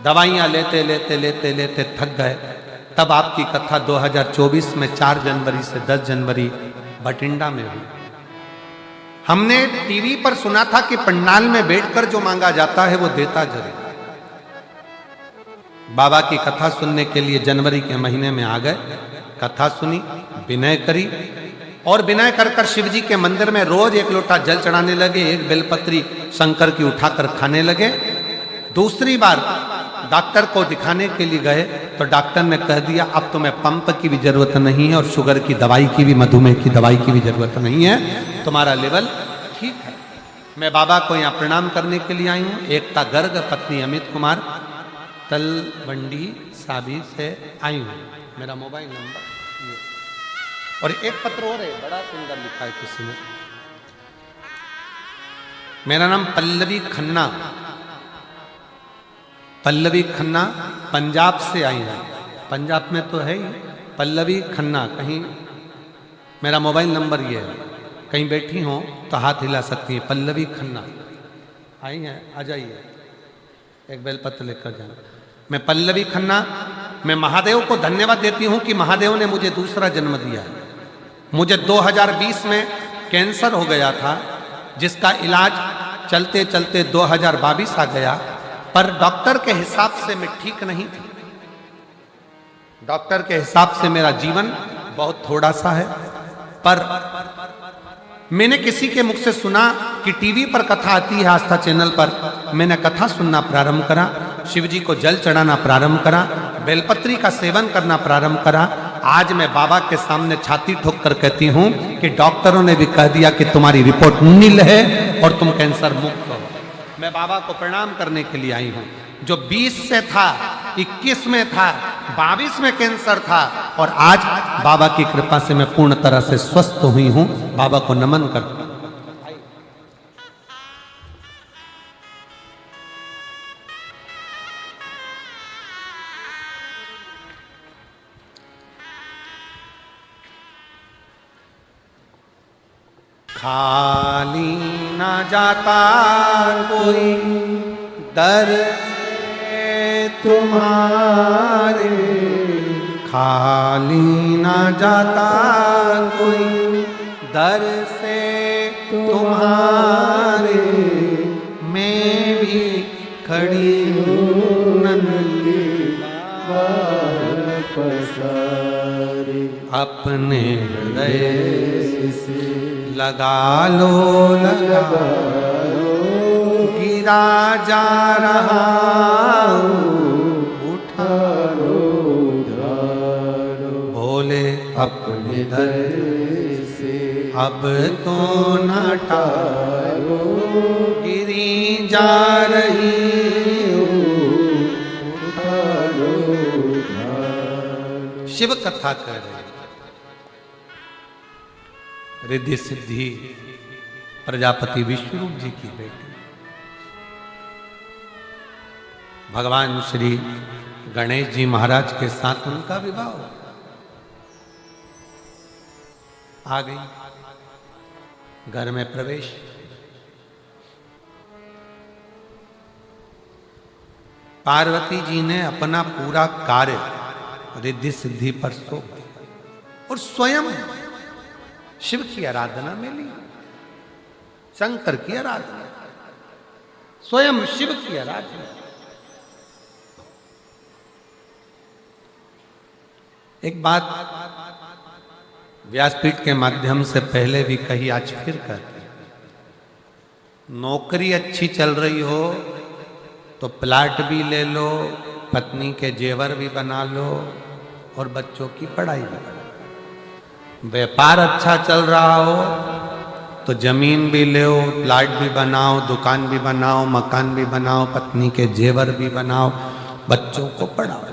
दवाइयां लेते लेते लेते लेते थक गए। तब आपकी कथा 2024 में 4 जनवरी से 10 जनवरी बठिंडा में हुई। हमने टीवी पर सुना था कि पंडाल में बैठकर जो मांगा जाता है वो देता जरूर। बाबा की कथा सुनने के लिए जनवरी के महीने में आ गए, कथा सुनी, विनय करी, और विनय कर कर शिव जी के मंदिर में रोज 1 लोटा जल चढ़ाने लगे, 1 बेलपत्री शंकर की उठाकर खाने लगे। दूसरी बार डॉक्टर को दिखाने के लिए गए तो डॉक्टर ने कह दिया अब तुम्हें पंप की भी जरूरत नहीं है, और शुगर की दवाई की भी, मधुमेह की दवाई की भी जरूरत नहीं है, तुम्हारा लेवल ठीक है। मैं बाबा को यहाँ प्रणाम करने के लिए आई हूँ। एक था गर्ग, पत्नी अमित कुमार, तलवंडी साबी से आई हूँ। मेरा मोबाइल नंबर ये, और एक पत्र और है, बड़ा सुंदर लिखा है किसी ने। मेरा नाम पल्लवी खन्ना, पल्लवी खन्ना, पंजाब से आई है। पंजाब में तो है ही, पल्लवी खन्ना। कहीं मेरा मोबाइल नंबर ये है, कहीं बैठी हो तो हाथ हिला सकती है। पल्लवी खन्ना आई हैं, आ जाइए, एक बेलपत्र लेकर जाना। मैं पल्लवी खन्ना, मैं महादेव को धन्यवाद देती हूँ कि महादेव ने मुझे दूसरा जन्म दिया है। मुझे 2020 में कैंसर हो गया था, जिसका इलाज चलते चलते 2022 आ गया, पर डॉक्टर के हिसाब से मैं ठीक नहीं थी। डॉक्टर के हिसाब से मेरा जीवन बहुत थोड़ा सा है, पर मैंने किसी के मुख से सुना कि टीवी पर कथा आती है, आस्था चैनल पर। मैंने कथा सुनना प्रारंभ करा, शिव जी को जल चढ़ाना प्रारंभ करा, बेलपत्री का सेवन करना प्रारंभ करा। आज मैं बाबा के सामने छाती ठोक कर कहती हूं कि डॉक्टरों ने भी कह दिया कि तुम्हारी रिपोर्ट नील है और तुम कैंसर मुक्त हो। मैं बाबा को प्रणाम करने के लिए आई हूं। जो 20 से था, 21 में था, 22 में कैंसर था और आज बाबा की कृपा से मैं पूर्ण तरह से स्वस्थ हुई हूं। बाबा को नमन करता हूं। खाली ना जाता कोई दर से तुम्हारे, खाली ना जाता कोई दर से तुम्हारे, मैं भी खड़ी हूँ नन्ही पसारे, अपने हृदय से लगा लो, लगा लो, गिरा जा रहा उठा लो, बोले अपने दर से अब तो न टालो, गिरी जा रही उठा लो। शिव कथा कर रहे रिद्धि सिद्धि प्रजापति विष्णु जी की बेटी, भगवान श्री गणेश जी महाराज के साथ उनका विवाह हो। आ गई घर में प्रवेश। पार्वती जी ने अपना पूरा कार्य रिद्धि सिद्धि पर सौंप दिया और स्वयं शिव की आराधना में ली, शंकर की आराधना, स्वयं शिव की आराधना। एक बात व्यासपीठ के माध्यम से पहले भी कही, आज फिर कहते हैं, नौकरी अच्छी चल रही हो तो प्लाट भी ले लो, पत्नी के जेवर भी बना लो और बच्चों की पढ़ाई भी करो। व्यापार अच्छा चल रहा हो तो जमीन भी लो, प्लाट भी बनाओ, दुकान भी बनाओ, मकान भी बनाओ, पत्नी के जेवर भी बनाओ, बच्चों को पढ़ाओ।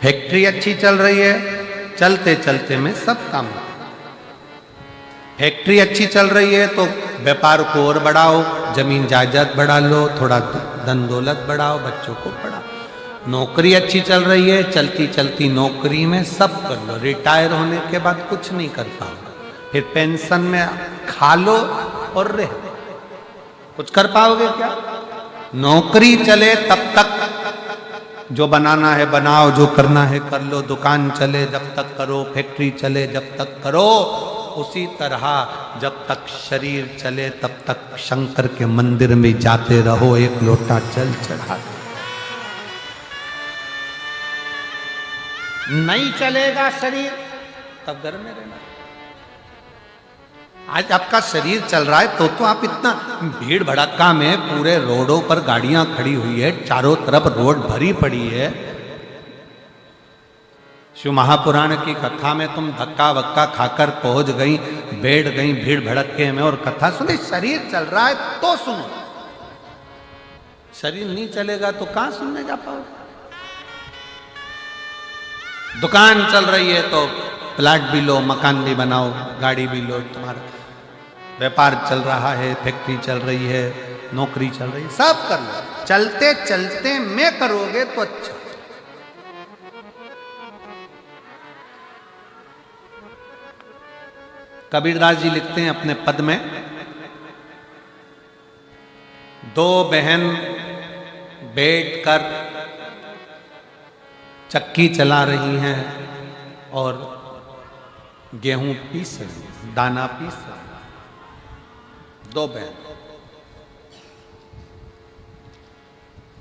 फैक्ट्री अच्छी चल रही है, चलते चलते में सब काम होता है। फैक्ट्री अच्छी चल रही है तो व्यापार को और बढ़ाओ, जमीन जायदाद बढ़ा लो, थोड़ा धन दौलत बढ़ाओ, बच्चों को पढ़ाओ। नौकरी अच्छी चल रही है, चलती चलती नौकरी में सब कर लो, रिटायर होने के बाद कुछ नहीं कर पाओ, फिर पेंशन में खा लो और रह, कुछ कर पाओगे क्या? नौकरी चले तब तक जो बनाना है बनाओ, जो करना है कर लो, दुकान चले जब तक करो, फैक्ट्री चले जब तक करो। उसी तरह जब तक शरीर चले तब तक शंकर के मंदिर में जाते रहो, एक लोटा जल चढ़ा। नहीं चलेगा शरीर तब घर में रहना। आज आपका शरीर चल रहा है तो आप इतना भीड़ भड़क्का में पूरे रोडों पर गाड़ियां खड़ी हुई है, चारों तरफ रोड भरी पड़ी है। शिव महापुराण की कथा में तुम धक्का वक्का खाकर पहुंच गई, बैठ गई भीड़ भड़क्के में और कथा सुनी। शरीर चल रहा है तो सुनो, शरीर नहीं चलेगा तो कहां सुनने जा पाओगे? दुकान चल रही है तो प्लाट भी लो, मकान भी बनाओ, गाड़ी भी लो, तुम्हारा व्यापार चल रहा है, फैक्ट्री चल रही है, नौकरी चल रही है, सब कर लो। चलते चलते में करोगे तो अच्छा। कबीरदास जी लिखते हैं अपने पद में, दो बहन बैठकर चक्की चला रही हैं और गेहूं पीस रही, दाना पीस रही। दो बहन,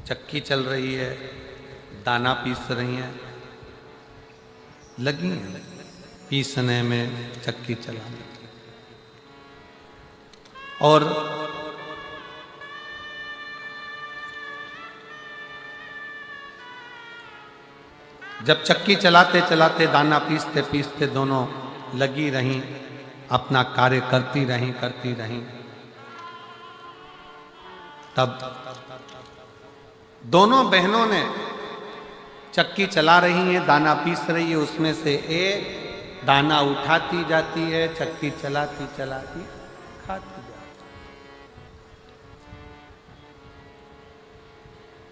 चक्की चल रही है, दाना पीस रही हैं, लगी हैं पीसने में, चक्की चलाने। और जब चक्की चलाते चलाते दाना पीसते पीसते दोनों लगी रहीं, अपना कार्य करती रहीं, तब दोनों बहनों ने चक्की चला रही हैं, दाना पीस रही है, उसमें से एक दाना उठाती जाती है, चक्की चलाती चलाती खाती जाती।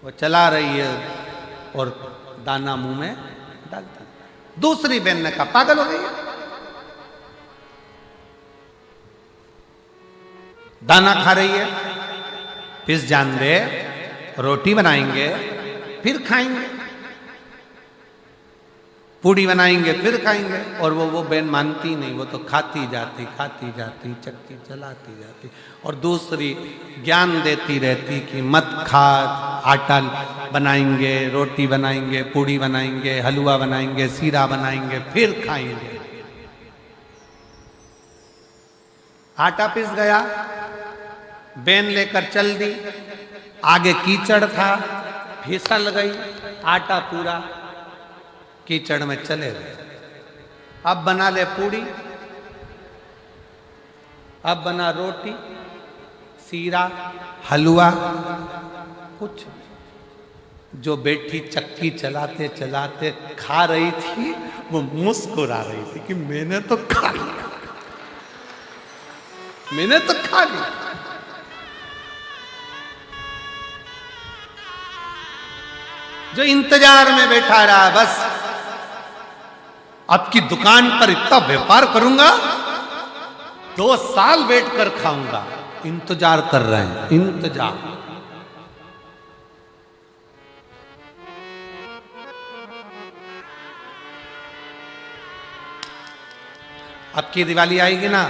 वो चला रही है और दाना मुंह में डालती। दूसरी बहन ने कहा पागल हो गई है, दाना खा रही है, पिस जान दे, रोटी बनाएंगे फिर खाएंगे, पूड़ी बनाएंगे फिर खाएंगे। और वो बहन मानती नहीं, वो तो खाती जाती चक्की चलाती जाती और दूसरी ज्ञान देती रहती कि मत खा, आटा बनाएंगे, रोटी बनाएंगे, पूड़ी बनाएंगे, हलवा बनाएंगे, सीरा बनाएंगे फिर खाएंगे। आटा पिस गया, बहन लेकर चल दी, आगे कीचड़ था, फिसल गई, आटा पूरा कीचड़ में चले गए। अब बना ले पूड़ी, अब बना रोटी, सीरा, हलवा, कुछ। जो बेटी चक्की चलाते चलाते खा रही थी वो मुस्कुरा रही थी कि मैंने तो खा लिया, मैंने तो खा लिया। जो इंतजार में बैठा रहा, बस अब की दुकान पर इतना व्यापार करूंगा, 2 साल बैठकर खाऊंगा, इंतजार कर रहे हैं, इंतजार। अब की दिवाली आएगी ना,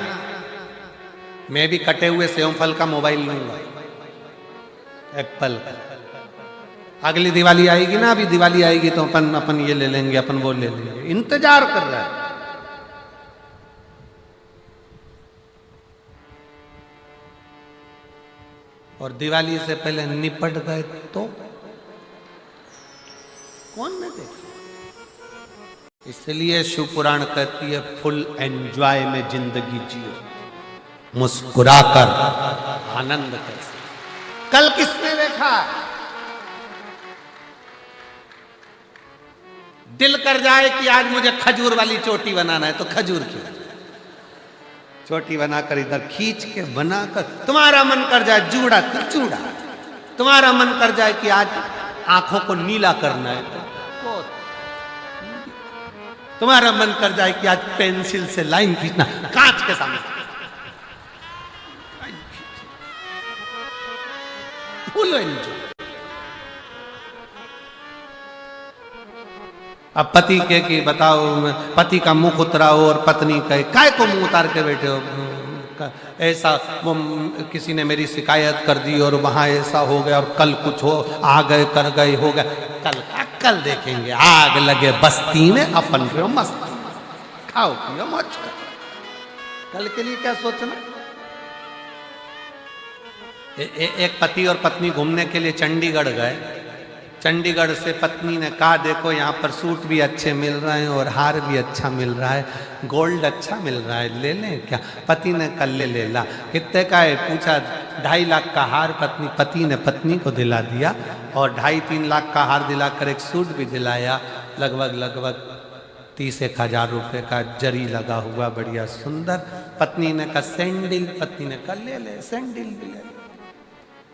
मैं भी कटे हुए सेव फल का मोबाइल लूंगा, एप्पल का। अगली दिवाली आएगी ना, अभी दिवाली आएगी तो अपन ये ले लेंगे, अपन वो ले लेंगे, इंतजार कर रहा है। और दिवाली से पहले निपट गए तो कौन न देखे। इसलिए शिव पुराण कहती है फुल एंजॉय में जिंदगी जियो, मुस्कुराकर आनंद कर। कल किसने देखा दिल कर जाए कि आज मुझे खजूर वाली चोटी बनाना है, तो खजूर की चोटी बनाकर इधर खींच के बनाकर, तुम्हारा मन कर जाए जूड़ा तो चूड़ा, तुम्हारा मन कर जाए कि आज आंखों को नीला करना है तो तुम्हारा मन कर जाए कि आज पेंसिल से लाइन खींचना, कांच के सामने फुल एंजॉय। अब पति के कि बताओ, पति का मुंह उतरा हो और पत्नी कहे काय को मुंह उतार के बैठे हो, ऐसा वो किसी ने मेरी शिकायत कर दी और वहां ऐसा हो गया और कल कुछ हो, आ गए कर गए हो गया, कल देखेंगे, आग लगे बस्ती में अपन पे मस्त खाओ पियो मौज करो, कल के लिए क्या सोचना। एक पति और पत्नी घूमने के लिए चंडीगढ़ गए, चंडीगढ़ से पत्नी ने कहा देखो यहाँ पर सूट भी अच्छे मिल रहे हैं और हार भी अच्छा मिल रहा है, गोल्ड अच्छा मिल रहा है, ले लें क्या। पति ने कल ले ला। कितने का है पूछा, 2.5 लाख का हार पति ने पत्नी को दिला दिया और 2.5-3 लाख का हार दिलाकर एक सूट भी दिलाया, लगभग 30,000 रुपये का जरी लगा हुआ बढ़िया सुंदर। पत्नी ने कहा सैंडल, पत्नी ने कहा ले सैंडल भी ले,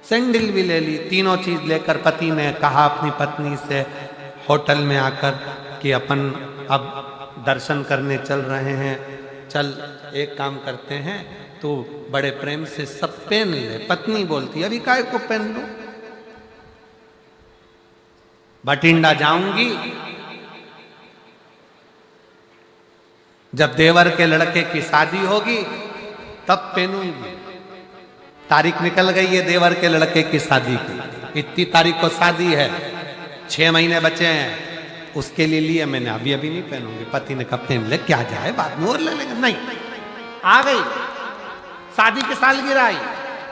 सैंडल भी ले ली। तीनों चीज लेकर पति ने कहा अपनी पत्नी से होटल में आकर कि अपन अब दर्शन करने चल रहे हैं, चल एक काम करते हैं, तो बड़े प्रेम से सब पहन ले। पत्नी बोलती अभी काय को पहन लो, बठिंडा जाऊंगी, जब देवर के लड़के की शादी होगी तब पहनूंगी। तारीख निकल गई है देवर के लड़के की शादी की, इतनी तारीख को शादी है, 6 महीने बचे हैं, उसके लिए लिया मैंने, अभी नहीं पहनूंगी। पति ने कहा पहन ले, क्या जाए बाद में और ले लेंगे। नहीं, आ गई शादी की सालगिरह आई,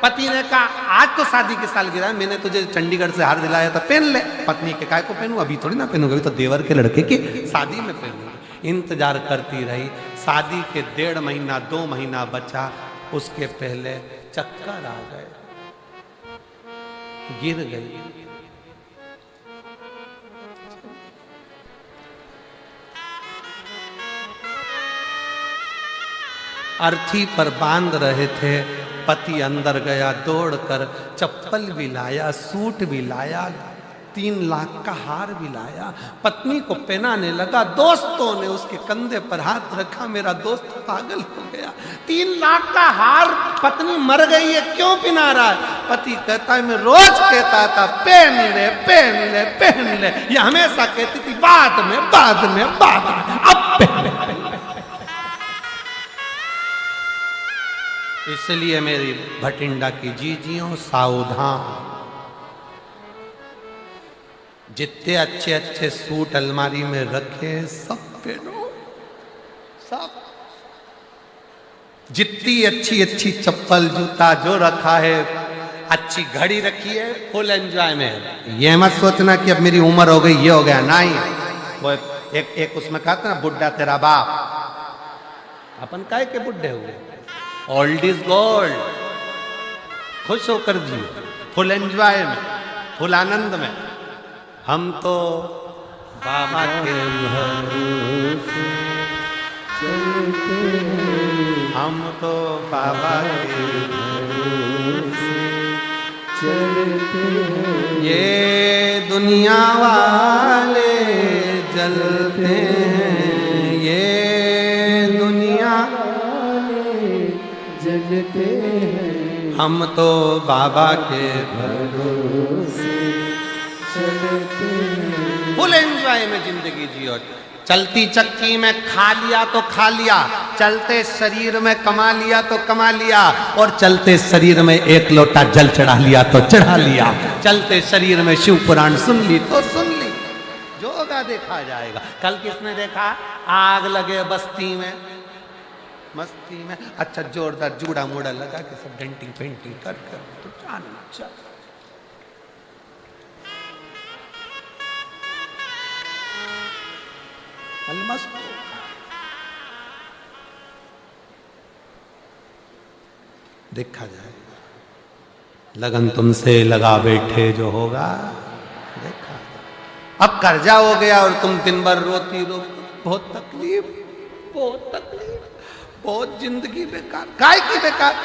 पति ने कहा आज तो शादी की सालगिरह, मैंने तुझे चंडीगढ़ से हार दिलाया था, पहन ले। पत्नी के काय को पहनूं, अभी थोड़ी ना पहनूंगा, अभी तो देवर के लड़के की शादी में पहनूंगी। इंतजार करती रही, शादी के 1.5 महीना 2 महीना बचा, उसके पहले चक्कर आ गए, गिर गई। अर्थी पर बांध रहे थे, पति अंदर गया, दौड़कर चप्पल भी लाया, सूट भी लाया, 3 लाख का हार भी लाया, पत्नी को पहनाने लगा। दोस्तों ने उसके कंधे पर हाथ रखा, मेरा दोस्त पागल हो गया, 3 लाख का हार, पत्नी मर गई है, क्यों पहना रहा है? पति कहता है मैं रोज कहता था पहन ले पहन ले पहन ले, ये हमेशा कहती थी बाद में बाद में बाद में, अब पहन ले। इसलिए मेरी भटिंडा की जीजियों सावधान, जितने अच्छे अच्छे सूट अलमारी में रखे सब पहनो, सब। जितनी अच्छी अच्छी चप्पल जूता जो रखा है, अच्छी घड़ी रखी है, फुल एंजॉय में। ये मत सोचना कि अब मेरी उम्र हो गई, ये हो गया, नहीं। वो एक उसमें कहा था ना, बुड्ढा तेरा बाप, अपन काहे के बुड्ढे हुए? ओल्ड इज गोल्ड, खुश होकर जियो, फुल एंजॉय में, फुल आनंद में। हम तो बाबा के भरोसे चलते हैं, हम तो बाबा के भरोसे चलते हैं, ये दुनिया वाले जलते हैं, ये दुनिया जलते हैं, हम तो बाबा के भरोसे चलते हैं। फुल एंजॉय में जिंदगी जियो। चलती चक्की में खा लिया तो खा लिया, चलते शरीर में कमा लिया तो कमा लिया, और चलते शरीर में 1 लोटा जल चढ़ा लिया तो चढ़ा लिया, चलते शरीर में शिव पुराण सुन ली तो सुन ली, जो होगा देखा जाएगा। कल किसने देखा? आग लगे बस्ती में, मस्ती में, अच्छा जोरदार जूड़ा मूड़ा लगा के सब डेंटिंग पेंटिंग कर कर तो चल। मस्त देखा जाए, लगन तुमसे लगा बैठे जो होगा देखा जाए। अब कर्जा हो गया और तुम दिन भर रोती रो, बहुत तकलीफ, बहुत तकलीफ, बहुत जिंदगी बेकार। काय की बेकार?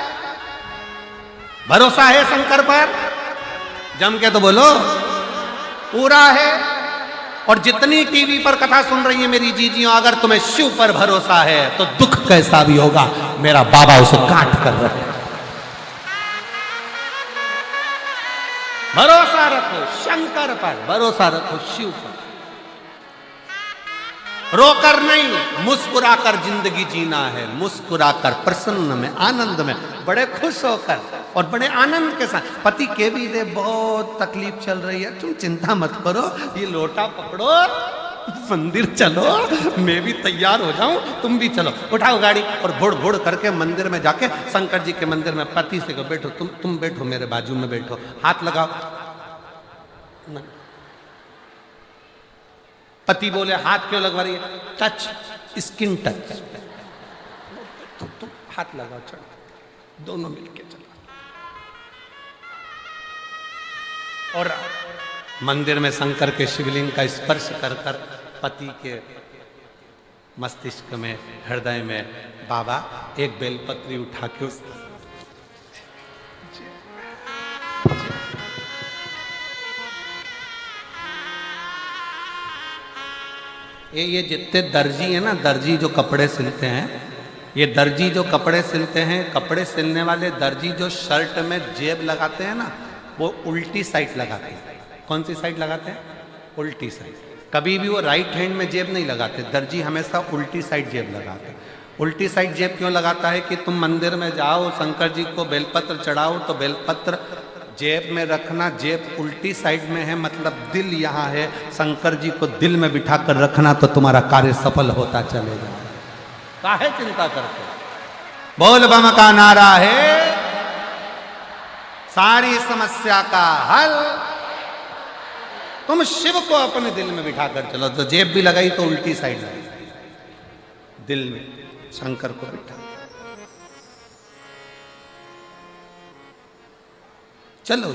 भरोसा है शंकर पर? जम के तो बोलो, पूरा है। और जितनी टीवी पर कथा सुन रही है मेरी जीजियों, अगर तुम्हें शिव पर भरोसा है तो दुख कैसा भी होगा, मेरा बाबा उसे काट कर रहे। भरोसा रखो शंकर पर, भरोसा रखो शिव पर। रोकर नहीं, मुस्कुराकर जिंदगी जीना है, मुस्कुराकर, प्रसन्न में, आनंद में, बड़े खुश होकर और बड़े आनंद के साथ। पति के भी दे बहुत तकलीफ चल रही है, तुम चिंता मत करो, ये लोटा पकड़ो, मंदिर चलो, मैं भी तैयार हो जाऊं, तुम भी चलो, उठाओ गाड़ी और भुड़ भुड़ करके मंदिर में जाके, शंकर जी के मंदिर में पति से कहो बैठो, तुम बैठो मेरे बाजू में बैठो, हाथ लगाओ। पति बोले हाथ क्यों लगवा रही है? टच, स्किन टच, तुम हाथ लगाओ, चलो, दोनों मिलके चलो। और मंदिर में शंकर के शिवलिंग का स्पर्श कर कर पति के मस्तिष्क में, हृदय में, बाबा एक बेलपत्री उठा के उस ये जितने दर्जी है ना, दर्जी जो कपड़े सिलते हैं, ये दर्जी जो कपड़े सिलते हैं, कपड़े सिलने वाले दर्जी जो शर्ट में जेब लगाते हैं ना, वो उल्टी साइड लगाते हैं। कौन सी साइड लगाते हैं? उल्टी साइड। कभी भी वो राइट हैंड में जेब नहीं लगाते, दर्जी हमेशा उल्टी साइड जेब लगाते हैं। उल्टी साइड जेब क्यों लगाता है? कि तुम मंदिर में जाओ, शंकर जी को बेलपत्र चढ़ाओ तो बेलपत्र जेब में रखना, जेब उल्टी साइड में है, मतलब दिल यहाँ है, शंकर जी को दिल में बिठा कर रखना तो तुम्हारा कार्य सफल होता चलेगा। काहे चिंता करते? बोल बम का नारा है, सारी समस्या का हल। तुम शिव को अपने दिल में बिठा कर चलो। तो जेब भी लगाई तो उल्टी साइड लगाई, दिल में शंकर को बिठा। चलो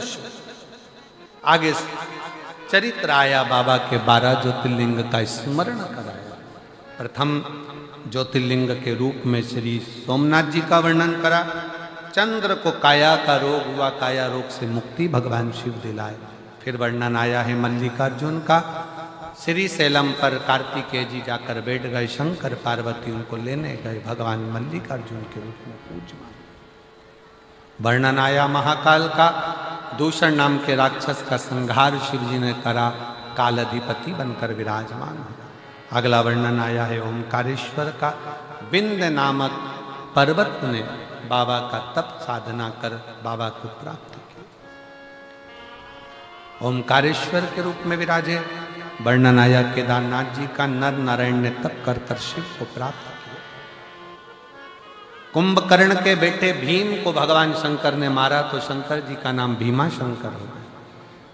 आगे चरित्र आया बाबा के 12 ज्योतिर्लिंग का स्मरण कराया। प्रथम ज्योतिर्लिंग के रूप में श्री सोमनाथ जी का वर्णन करा। चंद्र को काया का रोग हुआ, काया रोग से मुक्ति भगवान शिव दिलाए। फिर वर्णन आया है मल्लिकार्जुन का। श्री सैलम पर कार्तिकेय जी जाकर बैठ गए, शंकर पार्वती उनको लेने गए, भगवान मल्लिकार्जुन के रूप में पूजमान। वर्णन आया महाकाल का। दूषण नाम के राक्षस का संहार शिव जी ने करा, काल अधिपति बनकर विराजमान हुआ। अगला वर्णन आया है ओमकारेश्वर का। विंध्य नामक पर्वत ने बाबा का तप साधना कर बाबा को प्राप्त किया, ओमकारेश्वर के रूप में विराजे। वर्णन आया केदारनाथ जी का। नर नारायण ने तप कर शिव को प्राप्त किया। कुंभकर्ण के बेटे भीम को भगवान शंकर ने मारा तो शंकर जी का नाम भीमा शंकर हो गया।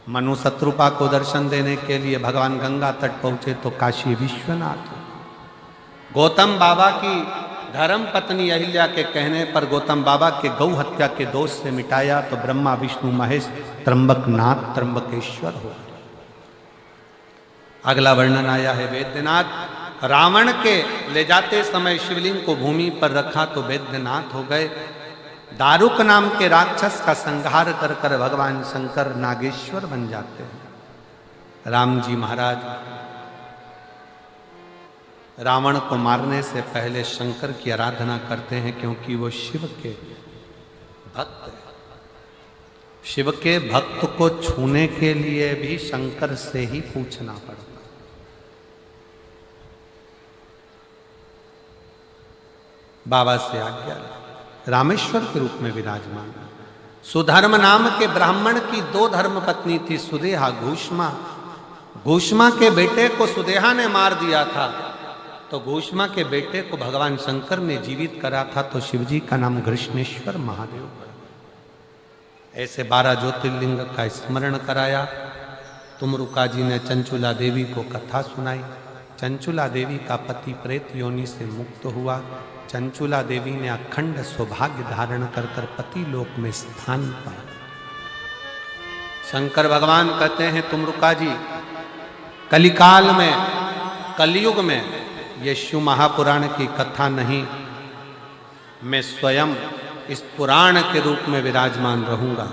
मनु शत्रुपा को दर्शन देने के लिए भगवान गंगा तट पहुंचे तो काशी विश्वनाथ। गौतम बाबा की धर्म पत्नी अहिल्या के कहने पर गौतम बाबा के गौ हत्या के दोष से मिटाया तो ब्रह्मा विष्णु महेश त्र्यंबकनाथ त्र्यंबकेश्वर हो। अगला वर्णन आया है वैद्यनाथ। रावण के ले जाते समय शिवलिंग को भूमि पर रखा तो वैद्यनाथ हो गए। दारुक नाम के राक्षस का संहार कर कर भगवान शंकर नागेश्वर बन जाते हैं। राम जी महाराज रावण को मारने से पहले शंकर की आराधना करते हैं, क्योंकि वो शिव के भक्त हैं। शिव के भक्त को छूने के लिए भी शंकर से ही पूछना पड़ता। बाबा से आज्ञा रामेश्वर के रूप में विराजमान। सुधर्म नाम के ब्राह्मण की 2 धर्म पत्नी थी, सुदेहा घूष्मा। घूष्मा के बेटे को सुदेहा ने मार दिया था तो घूष्मा के बेटे को भगवान शंकर ने जीवित करा था तो शिवजी का नाम घृष्णेश्वर महादेव। ऐसे 12 ज्योतिर्लिंग का स्मरण कराया। तुमरुका जी ने चंचुला देवी को कथा सुनाई। चंचुला देवी का पति प्रेत योनि से मुक्त हुआ। चंचुला देवी ने अखंड सौभाग्य धारण कर कर पति लोक में स्थान पाया। शंकर भगवान कहते हैं तुमरुका जी, कलिकाल में, कलयुग में ये शिव महापुराण की कथा नहीं, मैं स्वयं इस पुराण के रूप में विराजमान रहूंगा।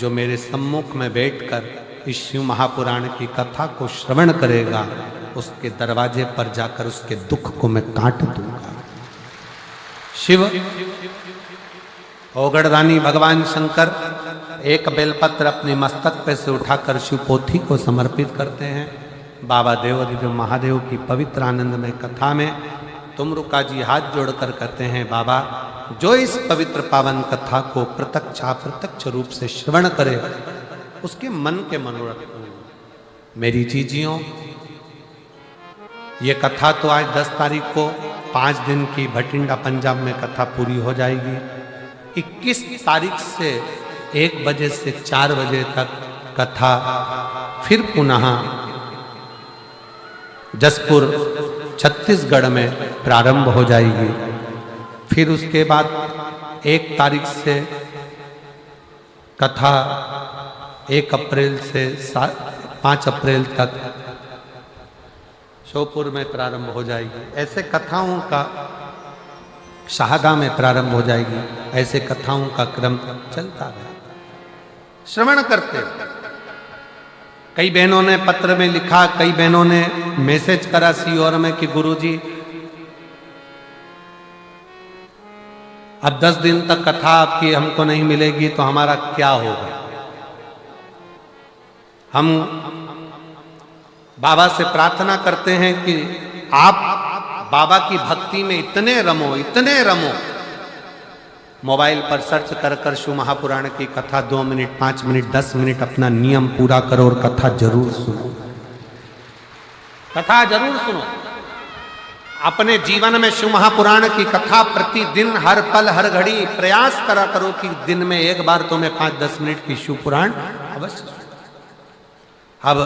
जो मेरे सम्मुख में बैठकर इस शिव महापुराण की कथा को श्रवण करेगा उसके दरवाजे पर जाकर उसके दुख को मैं काट दूंगा। शिव ओगड़दानी भगवान शंकर एक बेलपत्र अपने मस्तक पे से उठाकर शिव पोथी को समर्पित करते हैं। बाबा देवदेव महादेव की पवित्र आनंदमय कथा में तुमरुका जी हाथ जोड़कर कहते हैं, बाबा जो इस पवित्र पावन कथा को प्रत्यक्ष अप्रत्यक्ष रूप से श्रवण करे उसके मन के मनोरथ पूर्ण। मेरी जीजियों, ये कथा तो आज 10 तारीख को 5 दिन की भटिंडा पंजाब में कथा पूरी हो जाएगी। 21 तारीख से 1 बजे से 4 बजे तक कथा फिर पुनः जसपुर छत्तीसगढ़ में प्रारंभ हो जाएगी। फिर उसके बाद 1 तारीख से कथा 1 अप्रैल से 5 अप्रैल तक श्योपुर में प्रारंभ हो जाएगी। ऐसे कथाओं का शाहदा में प्रारंभ हो जाएगी। ऐसे कथाओं का क्रम चलता है। श्रवण करते। कई बहनों ने पत्र में लिखा, कई बहनों ने मैसेज करा सीओर में कि गुरुजी अब 10 दिन तक कथा आपकी हमको नहीं मिलेगी तो हमारा क्या होगा। हम बाबा से प्रार्थना करते हैं कि आप बाबा की भक्ति में इतने रमो। मोबाइल पर सर्च कर कर शिव महापुराण की कथा 2 मिनट 5 मिनट 10 मिनट अपना नियम पूरा करो और कथा जरूर सुनो। कथा जरूर सुनो। अपने जीवन में शिव महापुराण की कथा प्रतिदिन हर पल हर घड़ी प्रयास करा करो कि दिन में एक बार तो मैं 5-10 मिनट की शिव पुराण अवश्य सुनो। अब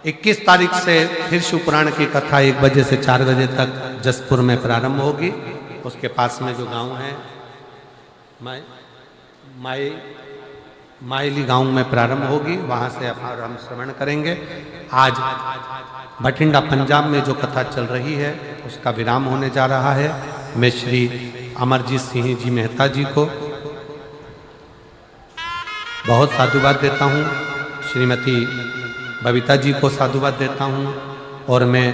21 तारीख से फिर शिव पुराण की कथा 1 बजे से 4 बजे तक जसपुर में प्रारंभ होगी। उसके पास में जो गांव है मायली गांव में प्रारंभ होगी, वहां से हम श्रवण करेंगे। आज बठिंडा पंजाब में जो कथा चल रही है उसका विराम होने जा रहा है। मैं श्री अमरजीत सिंह जी मेहता जी को बहुत साधुवाद देता हूँ, श्रीमती बबीता जी को साधुवाद देता हूँ और मैं